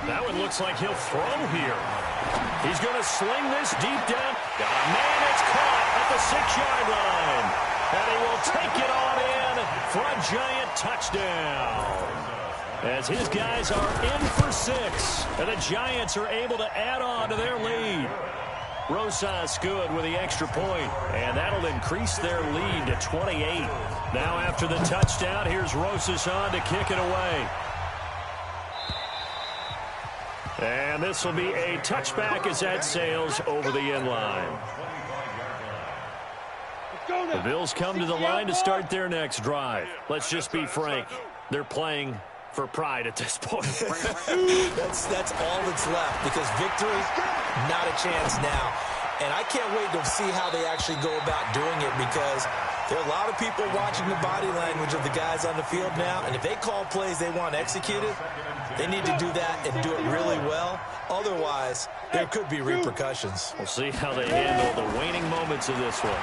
That one looks like he'll throw here. He's going to sling this deep down. Man, it's caught at the 6-yard line. And he will take it on in for a Giant touchdown. as his guys are in for 6. And the Giants are able to add on to their lead. Rosas good with the extra point, and that'll increase their lead to 28. Now after the touchdown, here's Rosas on to kick it away. And this will be a touchback as that sails over the end line. The Bills come to the line to start their next drive. Let's just be frank. They're playing for pride at this point. That's all that's left, because victory, not a chance now. And I can't wait to see how they actually go about doing it, because there are a lot of people watching the body language of the guys on the field now, and if they call plays they want executed, they need to do that and do it really well. Otherwise, there could be repercussions. We'll see how they handle the waning moments of this one.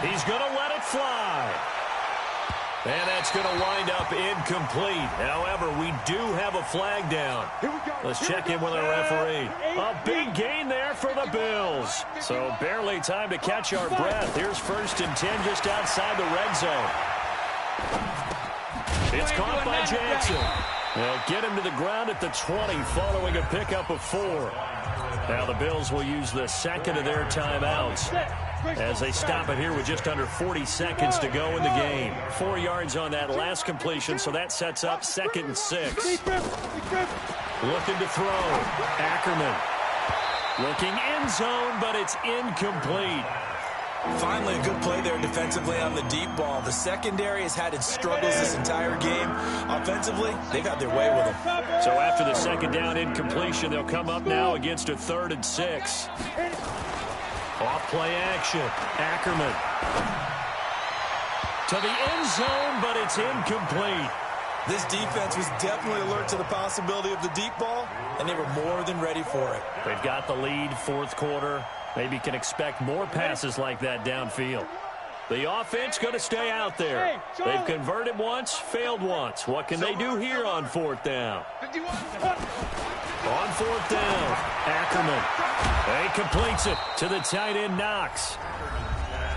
He's going to let it fly. And that's going to wind up incomplete. However, we do have a flag down. Let's check in with our referee. A big gain there for the Bills. So barely time to catch our breath. Here's 1st and 10 just outside the red zone. It's caught by Jackson. They'll get him to the ground at the 20 following a pickup of 4. Now the Bills will use the second of their timeouts as they stop it here with just under 40 seconds to go in the game. 4 yards on that last completion, so that sets up 2nd and 6. Looking to throw. Ackerman. Looking end zone, but it's incomplete. Finally, a good play there defensively on the deep ball. The secondary has had its struggles this entire game. Offensively, they've had their way with them. So after the second down incompletion, they'll come up now against a 3rd and 6. Off play action. Ackerman. To the end zone, but it's incomplete. This defense was definitely alert to the possibility of the deep ball, and they were more than ready for it. They've got the lead, 4th quarter. Maybe can expect more passes like that downfield. The offense going to stay out there. They've converted once, failed once. What can they do here on 4th down? On 4th down, Ackerman. He completes it to the tight end, Knox.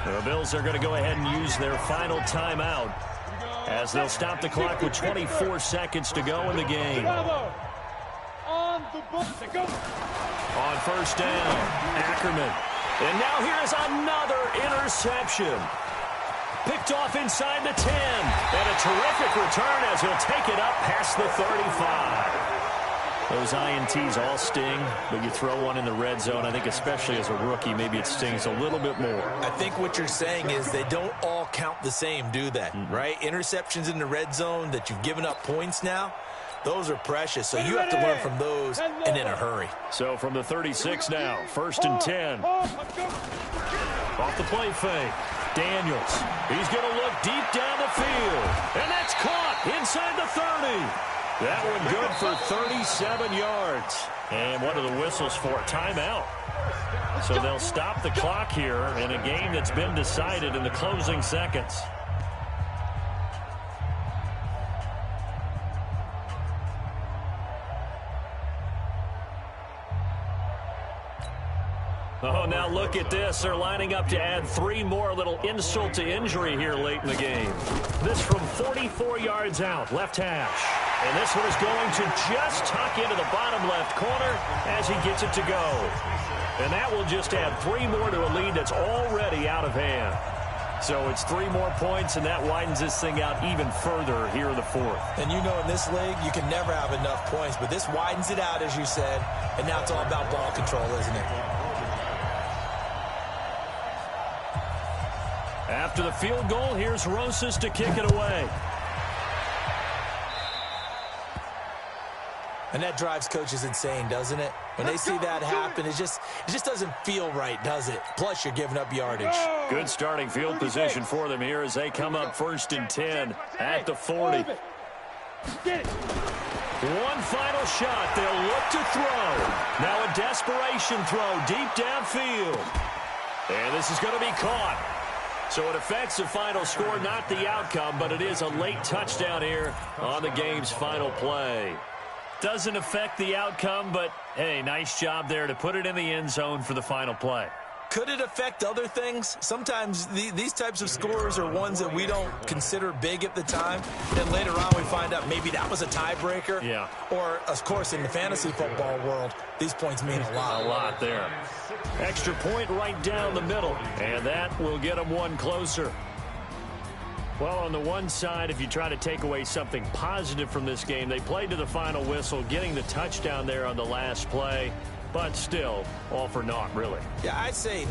The Bills are going to go ahead and use their final timeout as they'll stop the clock with 24 seconds to go in the game. On 1st down, Ackerman. And now here's another interception. Picked off inside the 10. And a terrific return as he'll take it up past the 35. Those INTs all sting, but you throw one in the red zone, I think especially as a rookie, maybe it stings a little bit more. I think what you're saying is they don't all count the same, do they? Right? Interceptions in the red zone that you've given up points now, those are precious, so you have to learn from those and in a hurry. So from the 36 now, 1st and 10. Off the play fake. Daniels. He's going to look deep down the field. And that's caught inside the 30. That one good for 37 yards. And what are the whistles for? Timeout. So they'll stop the clock here in a game that's been decided in the closing seconds. Oh, now look at this. They're lining up to add 3 more, little insult to injury here late in the game. This from 44 yards out, left hash. And this one is going to just tuck into the bottom left corner as he gets it to go. And that will just add 3 more to a lead that's already out of hand. So it's 3 more points, and that widens this thing out even further here in the 4th. And you know, in this league, you can never have enough points, but this widens it out, as you said, and now it's all about ball control, isn't it? After the field goal, here's Rosas to kick it away. And that drives coaches insane, doesn't it? When they see that happen, it just doesn't feel right, does it? Plus, you're giving up yardage. Good starting field position for them here as they come up 1st and 10 at the 40. One final shot. They'll look to throw. Now a desperation throw deep downfield. And this is going to be caught. So it affects the final score, not the outcome, but it is a late touchdown here on the game's final play. Doesn't affect the outcome, but, hey, nice job there to put it in the end zone for the final play. Could it affect other things? Sometimes these types of scores are ones that we don't consider big at the time. Then later on we find out maybe that was a tiebreaker. Yeah. Or, of course, in the fantasy football world, these points mean a lot. A lot there. Extra point right down the middle. And that will get them one closer. Well, on the one side, if you try to take away something positive from this game, they played to the final whistle, getting the touchdown there on the last play. But still, all for naught, really. Yeah, I'd say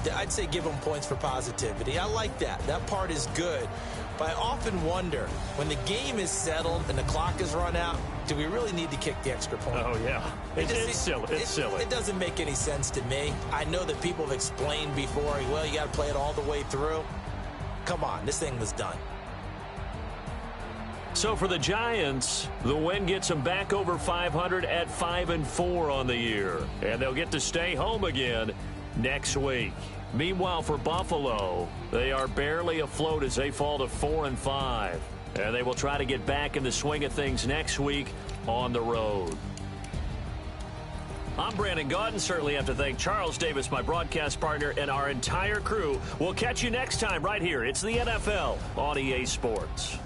give them points for positivity. I like that. That part is good. But I often wonder, when the game is settled and the clock is run out, do we really need to kick the extra point? Oh, yeah. It's silly. It's silly. It doesn't make any sense to me. I know that people have explained before, well, you got to play it all the way through. Come on, this thing was done. So for the Giants, the win gets them back over 500 at 5-4 on the year. And they'll get to stay home again next week. Meanwhile, for Buffalo, they are barely afloat as they fall to 4-5. And they will try to get back in the swing of things next week on the road. I'm Brandon Gaudin. Certainly have to thank Charles Davis, my broadcast partner, and our entire crew. We'll catch you next time right here. It's the NFL on EA Sports.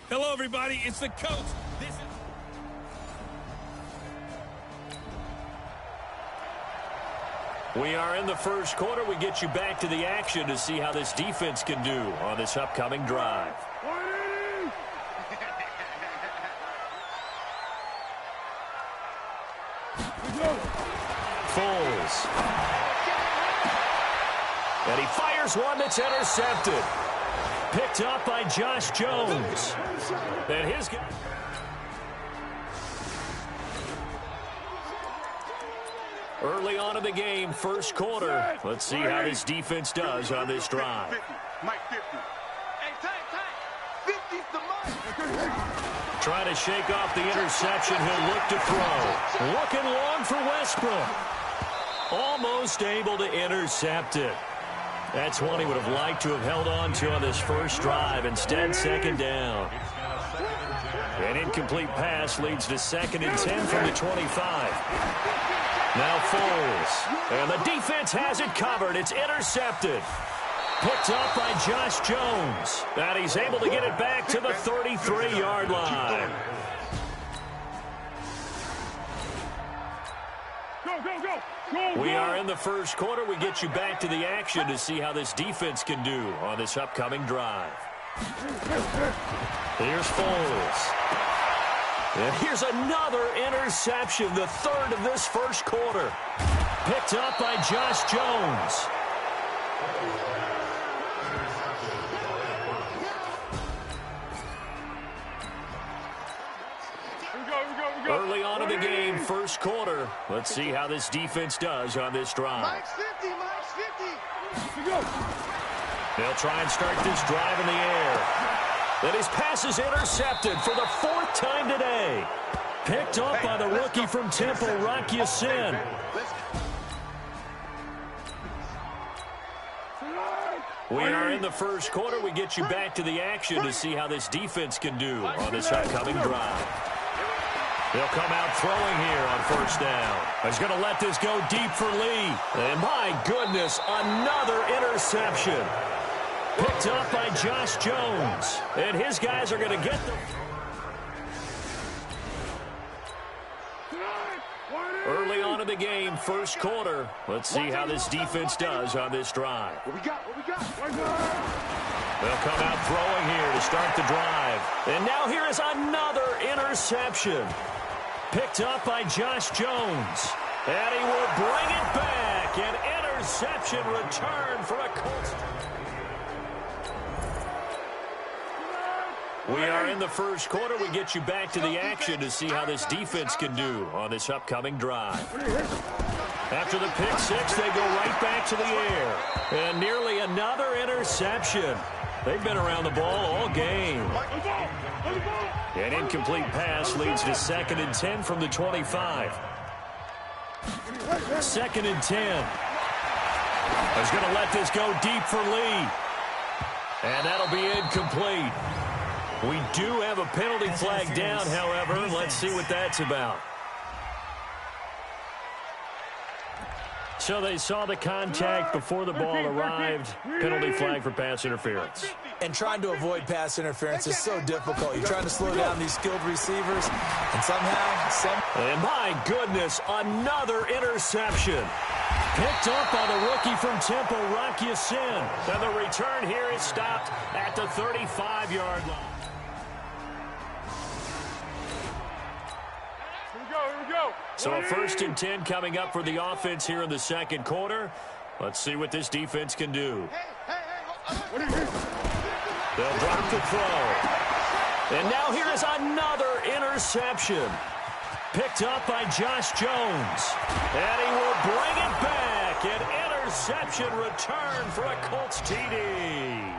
Hello, everybody. It's the coach. This is... We are in the first quarter. We get you back to the action to see how this defense can do on this upcoming drive. Foles. And he fires one that's intercepted. Picked up by Josh Jones. And his... Early on in the game, first quarter. Let's see how this defense does on this drive. 50. Mike 50. Hey, time. 50's the Mike. Trying to shake off the interception. He'll look to throw. Looking long for Westbrook. Almost able to intercept it. That's one he would have liked to have held on to on this first drive. Instead, second down. An incomplete pass leads to 2nd and 10 from the 25. Now Foles. And the defense has it covered. It's intercepted. Picked up by Josh Jones. And he's able to get it back to the 33-yard line. We are in the first quarter. We get you back to the action to see how this defense can do on this upcoming drive. Here's Foles. And here's another interception, the 3rd of this first quarter. Picked up by Josh Jones. Early on in the game, first quarter. Let's see how this defense does on this drive. Mike's 50. Mike's 50. They'll try and start this drive in the air. And his pass is intercepted for the 4th time today. Picked up by the rookie from Temple, Rocky Sin. We are in the first quarter. We get you back to the action to see how this defense can do on this upcoming drive. They'll come out throwing here on first down. He's going to let this go deep for Lee. And my goodness, another interception. Picked up by Josh Jones. And his guys are going to get them. Early on in the game, first quarter. Let's see how this defense does on this drive. What we got? They'll come out throwing here to start the drive. And now here is another interception. Picked up by Josh Jones. And he will bring it back. An interception return for a Colts. We are in the first quarter. We get you back to the action to see how this defense can do on this upcoming drive. After the pick six, they go right back to the air. And nearly another interception. They've been around the ball all game. An incomplete pass leads to 2nd and 10 from the 25. 2nd and 10. He's going to let this go deep for Lee. And that'll be incomplete. We do have a penalty flag down, however. Let's see what that's about. So they saw the contact before the ball arrived. Penalty flag for pass interference. And trying to avoid pass interference is so difficult. You're trying to slow down these skilled receivers, and somehow... And my goodness, another interception. Picked up by the rookie from Temple, Rocky Sin. And the return here is stopped at the 35-yard line. So a 1st and 10 coming up for the offense here in the second quarter. Let's see what this defense can do. They'll drop the throw. And now here is another interception. Picked up by Josh Jones. And he will bring it back. An interception return for a Colts TD.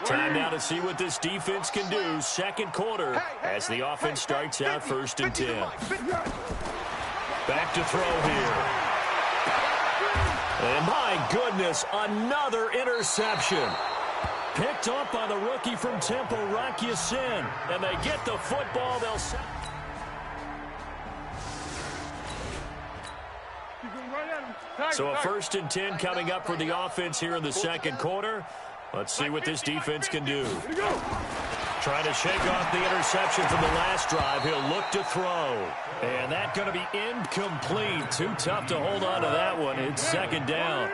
Time now to see what this defense can do. Second quarter as the offense starts out 1st and 10. Back to throw here. And my goodness, another interception. Picked up by the rookie from Temple, Rocky Sin. And they get the football. They'll set. Keep going right at him. So a 1st and 10 coming up for the offense here in the second quarter. Let's see what this defense can do. Trying to shake off the interception from the last drive. He'll look to throw. And that's going to be incomplete. Too tough to hold on to that one. It's 2nd down.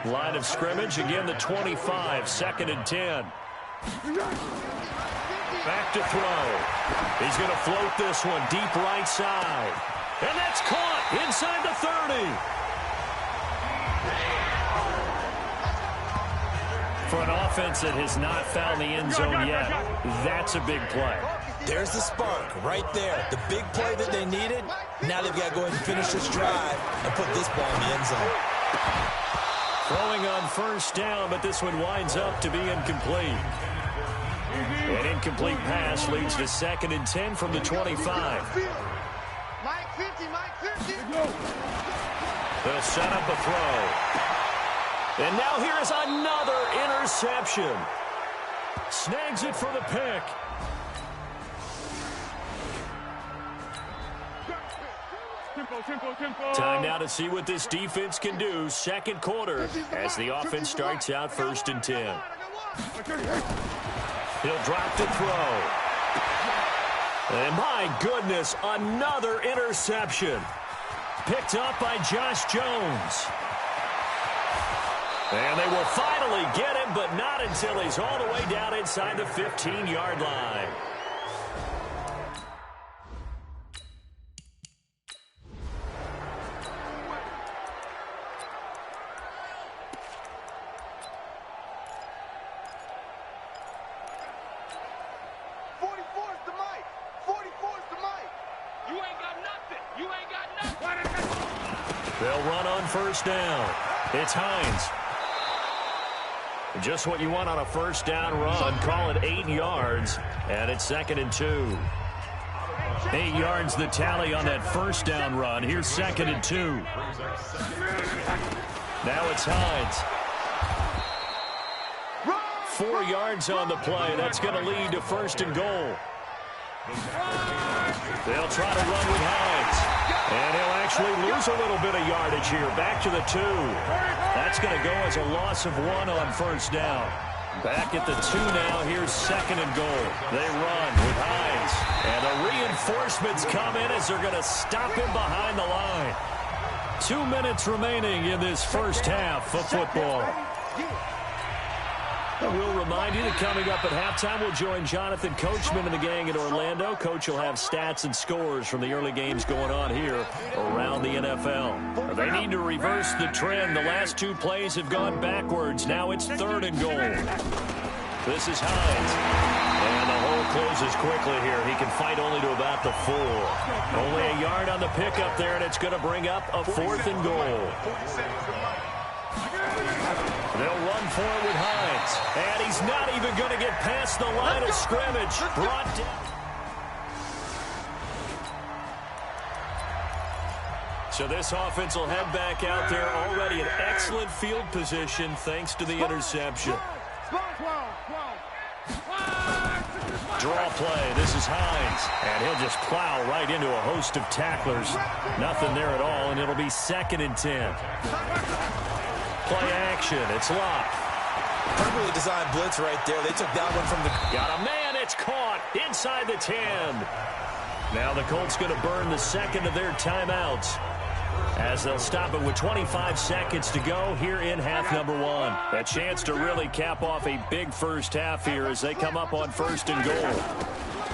Line of scrimmage, again the 25, 2nd and 10. Back to throw. He's going to float this one deep right side. And that's caught inside the 30. For an offense that has not found the end zone yet, that's a big play. There's the spark right there. The big play that they needed. Now they've got to go ahead and finish this drive and put this ball in the end zone. Throwing on 1st down, but this one winds up to be incomplete. An incomplete pass leads to 2nd and 10 from the 25. Mike 50, Mike 50. They'll set up a throw. And now here's another interception. Snags it for the pick. Time now to see what this defense can do. 2nd quarter as the offense starts out 1st and 10. He'll drop to throw. And my goodness, another interception. Picked up by Josh Jones. And they will finally get him, but not until he's all the way down inside the 15-yard line. They'll run on 1st down. It's Hines. Just what you want on a 1st down run. Call it 8 yards, and it's 2nd and 2. 8 yards the tally on that 1st down run. Here's 2nd and 2. Now it's Hines. 4 yards on the play. That's going to lead to 1st and goal. They'll try to run with Hines. And he'll actually lose a little bit of yardage here. Back to the 2. That's going to go as a loss of 1 on 1st down. Back at the 2 now. Here's 2nd and goal. They run with Hines. And the reinforcements come in as they're going to stop him behind the line. 2 minutes remaining in this 1st half of football. We'll remind you that coming up at halftime, we'll join Jonathan Coachman and the gang in Orlando. Coach will have stats and scores from the early games going on here around the NFL. They need to reverse the trend. The last 2 plays have gone backwards. Now it's 3rd and goal. This is Hines. And the hole closes quickly here. He can fight only to about the 4. Only a yard on the pickup there, and it's going to bring up a 4th and goal. They'll run for it with Hines. And he's not even going to get past the line of scrimmage. Brought down. So this offense will head back out there. Already an excellent field position thanks to the interception. Draw play. This is Hines. And he'll just plow right into a host of tacklers. Nothing there at all, and it'll be 2nd and 10. Play action. It's locked. Perfectly designed blitz right there. They took that one from the... Got a man. It's caught inside the 10. Now the Colts going to burn the 2nd of their timeouts as they'll stop it with 25 seconds to go here in half number 1. A chance to really cap off a big 1st half here as they come up on 1st and goal.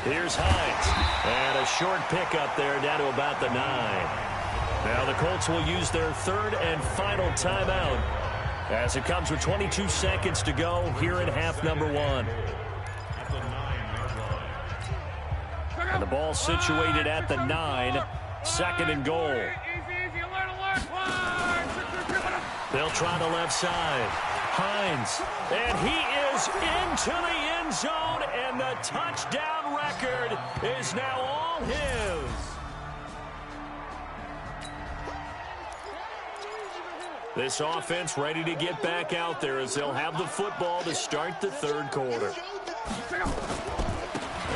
Here's Hines. And a short pickup there down to about the 9. Now the Colts will use their 3rd and final timeout as it comes with 22 seconds to go here in half number 1. And the ball situated at the 9, 2nd and goal. They'll try the left side. Hines, and he is into the end zone, and the touchdown record is now all his. This offense ready to get back out there as they'll have the football to start the 3rd quarter.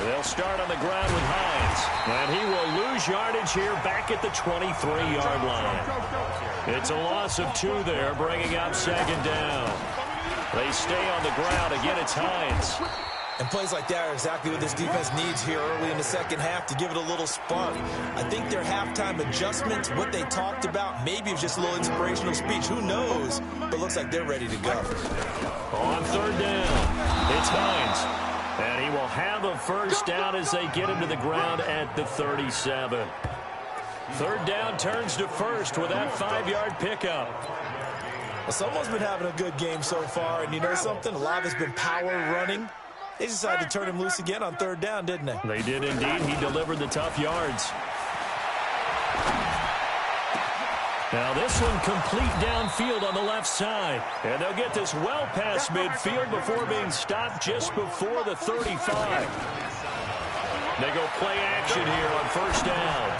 They'll start on the ground with Hines. And he will lose yardage here back at the 23-yard line. It's a loss of 2 there, bringing up second down. They stay on the ground. Again, it's Hines. And plays like that are exactly what this defense needs here early in the second half to give it a little spark. I think their halftime adjustment, what they talked about, maybe it was just a little inspirational speech. Who knows? But looks like they're ready to go. On third down, it's Hines. And he will have a first down as they get him to the ground at the 37. Third down turns to first with that 5-yard pickup. Well, someone's been having a good game so far, and you know something? A lot has been power running. They decided to turn him loose again on third down, didn't they? They did indeed. He delivered the tough yards. Now this one complete downfield on the left side. And they'll get this well past midfield before being stopped just before the 35. They go play action here on first down.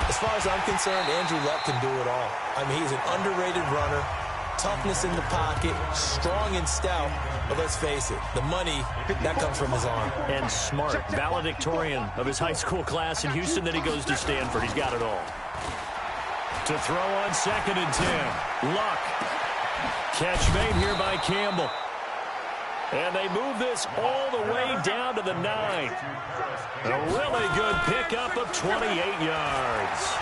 As far as I'm concerned, Andrew Luck can do it all. I mean, he's an underrated runner. Toughness in the pocket, strong and stout. But let's face it, the money, that comes from his arm. And smart, valedictorian of his high school class in Houston. Then he goes to Stanford. He's got it all. To throw on 2nd and 10. Luck. Catch made here by Campbell. And they move this all the way down to the 9. A really good pickup of 28 yards.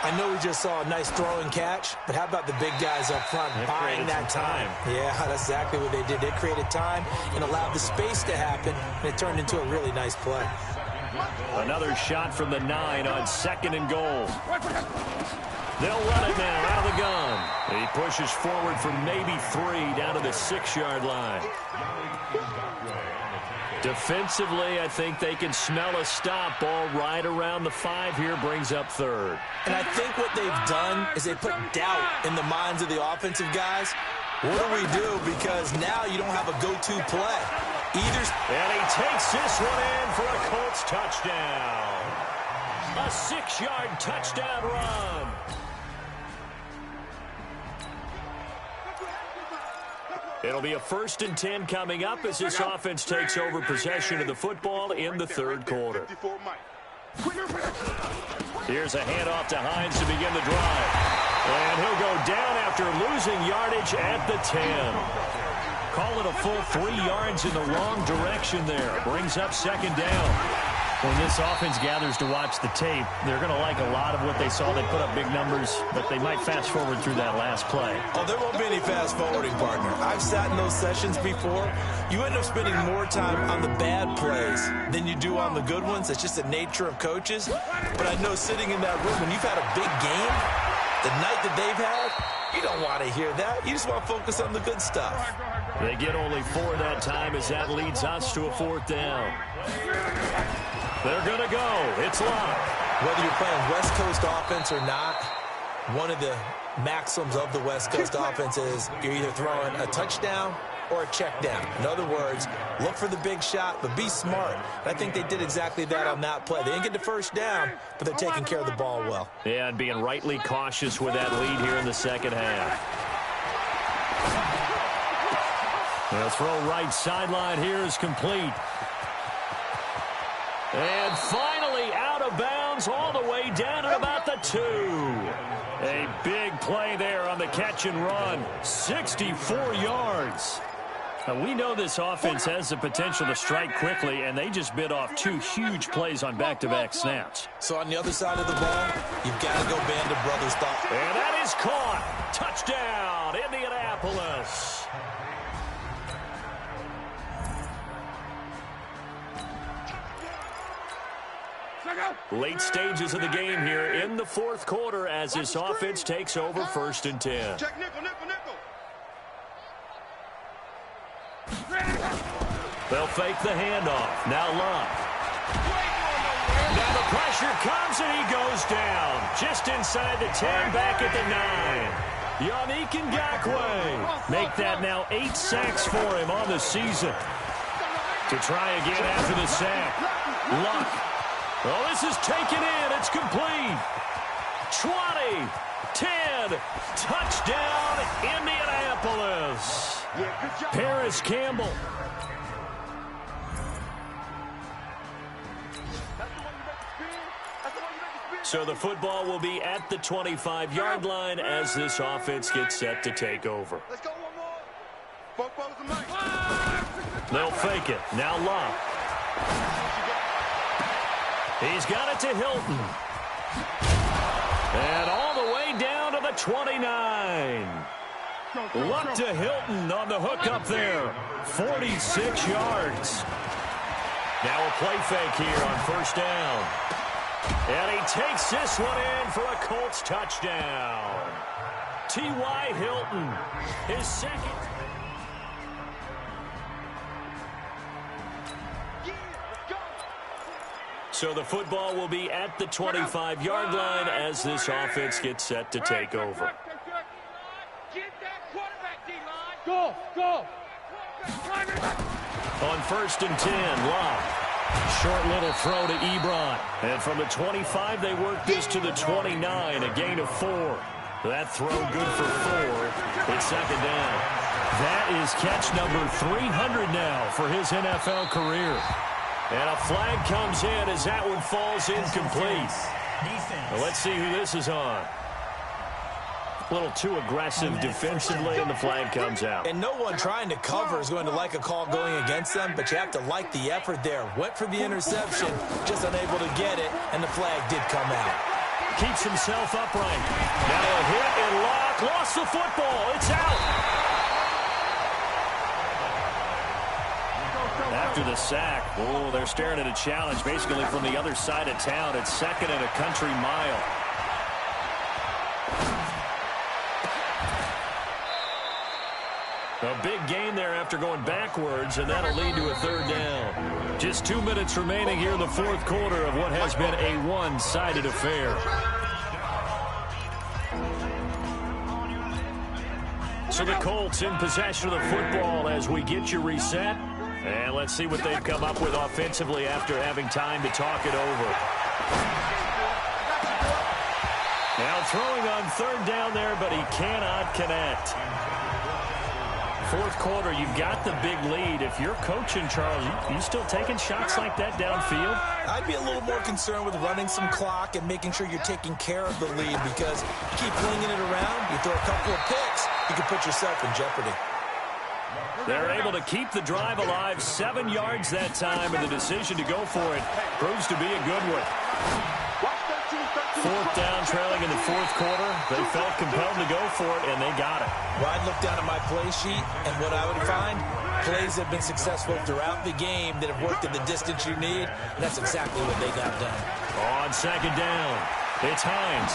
I know we just saw a nice throw and catch, but how about the big guys up front buying that time? Yeah, that's exactly what they did. They created time and allowed the space to happen, and it turned into a really nice play. Another shot from the 9 on 2nd and goal. They'll run it now out of the gun. He pushes forward for maybe 3 down to the 6-yard line. Defensively, I think they can smell a stop. Ball right around the 5 here, brings up 3rd. And I think what they've done is they put doubt in the minds of the offensive guys. What do we do? Because now you don't have a go-to play. And he takes this one in for a Colts touchdown. A 6-yard touchdown run. It'll be a 1st and 10 coming up as this offense takes over possession of the football in the 3rd quarter. Here's a handoff to Hines to begin the drive. And he'll go down after losing yardage at the 10. Call it a full 3 yards in the wrong direction there. Brings up 2nd down. When this offense gathers to watch the tape, they're going to like a lot of what they saw. They put up big numbers, but they might fast forward through that last play. Oh, there won't be any fast forwarding, partner. I've sat in those sessions before. You end up spending more time on the bad plays than you do on the good ones. It's just the nature of coaches. But I know sitting in that room, when you've had a big game, the night that they've had, you don't want to hear that. You just want to focus on the good stuff. They get only 4 that time as that leads us to a 4th down. They're going to go. It's Luck. Whether you're playing West Coast offense or not, one of the maxims of the West Coast offense is you're either throwing a touchdown or a check down. In other words, look for the big shot, but be smart. And I think they did exactly that on that play. They didn't get the first down, but they're taking care of the ball well. Yeah, and being rightly cautious with that lead here in the second half. They'll throw right sideline here is complete. And finally out of bounds all the way down at about the 2. A big play there on the catch and run. 64 yards. Now, we know this offense has the potential to strike quickly, and they just bit off 2 huge plays on back-to-back snaps. So on the other side of the ball, you've got to go Band of Brothers stop. And that is caught. Touchdown, Indianapolis. Late stages of the game here in the 4th quarter as this offense takes over 1st and 10. Check nickel, nickel, nickel. They'll fake the handoff. Now Luck. Now the pressure comes and he goes down. Just inside the 10, back at the 9. Yannick Ngakoue. Make that now 8 sacks for him on the season. To try again after the sack. Luck. Well, this is taken in. It's complete. 20, 10, touchdown, Indianapolis. Paris Campbell. So the football will be at the 25-yard line as this offense gets set to take over. Let's go one more. Football's the mic. They'll fake it. Now Locke. He's got it to Hilton. And all the way down to the 29. Luck to Hilton on the hook up there. 46 yards. Now a play fake here on first down. And he takes this one in for a Colts touchdown. T.Y. Hilton, his second. So the football will be at the 25-yard line as this offense gets set to take over. Get that quarterback, D-line. Go. On first and 10, Locke. Short little throw to Ebron. And from the 25, they work this to the 29, a gain of 4. That throw good for 4. It's second down. That is catch number 300 now for his NFL career. And a flag comes in as that one falls incomplete. Well, let's see who this is on. A little too aggressive defensively, and the flag comes out. And no one trying to cover is going to like a call going against them, but you have to like the effort there. Went for the interception, just unable to get it, and the flag did come out. Keeps himself upright. Now a hit and Locke. Lost the football. It's out. After the sack, they're staring at a challenge basically from the other side of town. It's second and a country mile. A big gain there after going backwards, and that'll lead to a third down. Just 2 minutes remaining here in the fourth quarter of what has been a one-sided affair. So the Colts in possession of the football as we get you reset. And let's see what they've come up with offensively after having time to talk it over. Now throwing on third down there, but he cannot connect. Fourth quarter, you've got the big lead. If you're coaching, Charles, you still taking shots like that downfield? I'd be a little more concerned with running some clock and making sure you're taking care of the lead, because you keep flinging it around, you throw a couple of picks, you can put yourself in jeopardy. They're able to keep the drive alive, 7 yards that time, and the decision to go for it proves to be a good one. Fourth down, trailing in the fourth quarter. They felt compelled to go for it, and they got it. Well, I'd look down at my play sheet, and what I would find, plays have been successful throughout the game that have worked at the distance you need, and that's exactly what they got done. On second down, it's Hines.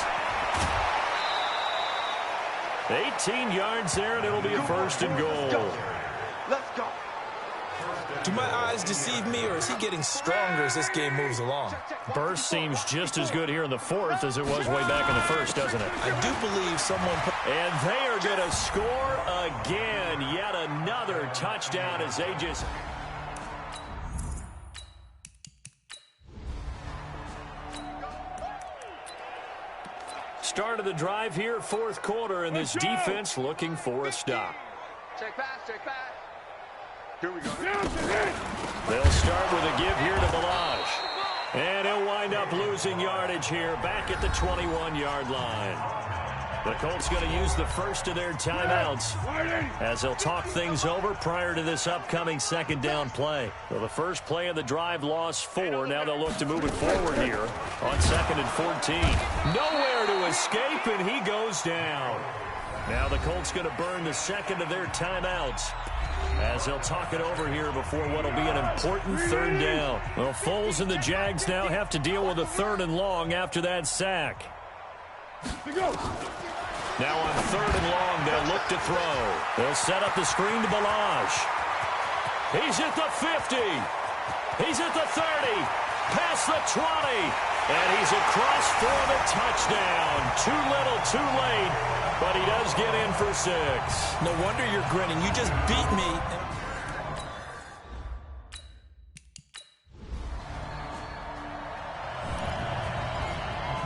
18 yards there, and it'll be a first and goal. Let's go. Do my eyes deceive me, or is he getting stronger as this game moves along? Burst seems just as good here in the fourth as it was way back in the first, doesn't it? I do believe someone put... And they are going to score again. Yet another touchdown as they just... Start of the drive here, fourth quarter, and this defense looking for a stop. Check pass. Here we go. They'll start with a give here to Balaj. And he'll wind up losing yardage here back at the 21-yard line. The Colts going to use the first of their timeouts as they'll talk things over prior to this upcoming second down play. Well, the first play of the drive lost 4. Now they'll look to move it forward here on second and 14. Nowhere to escape, and he goes down. Now the Colts going to burn the second of their timeouts as they'll talk it over here before what will be an important third down. Well, Foles and the Jags now have to deal with a third and long after that sack. Now on third and long, they'll look to throw. They'll set up the screen to Balaj. He's at the 50. He's at the 30. Past the 20. And he's across for the touchdown. Too little, too late. But he does get in for 6. No wonder you're grinning. You just beat me.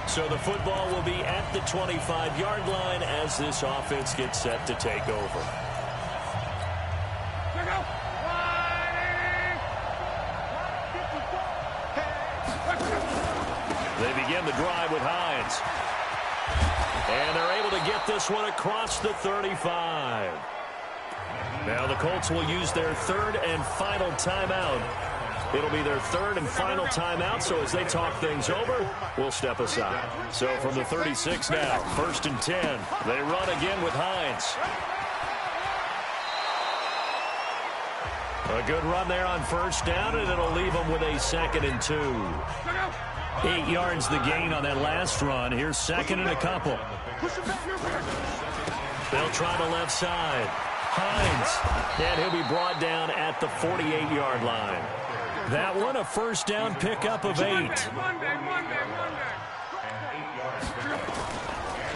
So the football will be at the 25-yard line as this offense gets set to take over. They begin the drive with Hines. And they're able to get this one across the 35. Now the Colts will use their third and final timeout. It'll be their third and final timeout, so as they talk things over, we'll step aside. So from the 36 now, 1st and 10. They run again with Hines. A good run there on 1st down, and it'll leave them with a 2nd and 2. 8 yards the gain on that last run. Here's 2nd and a couple. They'll try the left side. Hines, and he'll be brought down at the 48-yard line. That one, a 1st down pickup of 8.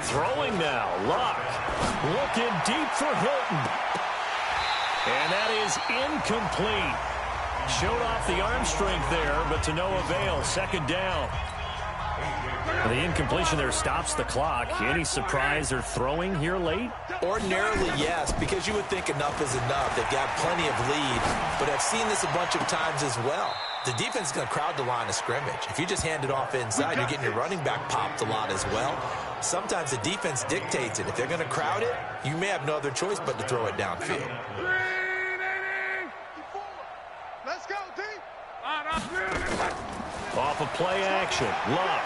Throwing now, Luck. Looking deep for Hilton. And that is incomplete. Showed off the arm strength there, but to no avail. 2nd down. The incompletion there stops the clock. Any surprise they're throwing here late? Ordinarily, yes, because you would think enough is enough. They've got plenty of lead, but I've seen this a bunch of times as well. The defense is going to crowd the line of scrimmage. If you just hand it off inside, you're getting your running back popped a lot as well. Sometimes the defense dictates it. If they're going to crowd it, you may have no other choice but to throw it downfield. Let's go, team. Off of play action, Luck.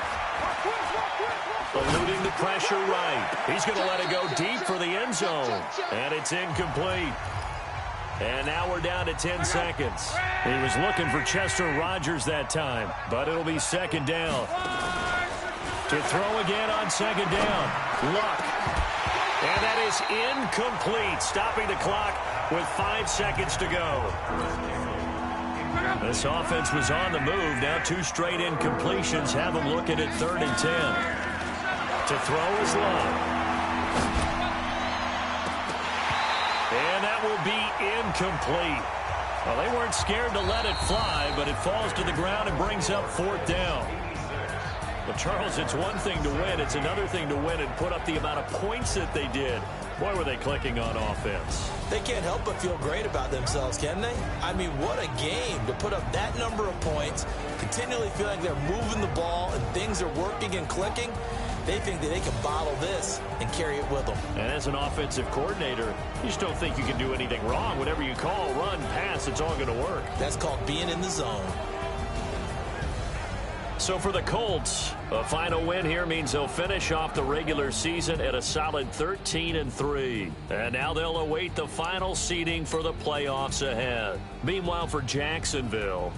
Eluding the pressure right. He's going to let it go deep for the end zone. And it's incomplete. And now we're down to 10 seconds. He was looking for Chester Rogers that time, but it'll be 2nd down. To throw again on 2nd down. Luck. And that is incomplete, stopping the clock with 5 seconds to go. This offense was on the move. Now 2 straight incompletions have them looking at 3rd and 10. To throw is Luck. And that will be incomplete. Well, they weren't scared to let it fly, but it falls to the ground and brings up 4th down. Well, Charles, it's one thing to win. It's another thing to win and put up the amount of points that they did. Boy, were they clicking on offense. They can't help but feel great about themselves, can they? I mean, what a game to put up that number of points, continually feeling they're moving the ball and things are working and clicking. They think that they can bottle this and carry it with them. And as an offensive coordinator, you just don't think you can do anything wrong. Whatever you call, run, pass, it's all going to work. That's called being in the zone. So for the Colts, a final win here means they'll finish off the regular season at a solid 13-3. And now they'll await the final seeding for the playoffs ahead. Meanwhile, for Jacksonville,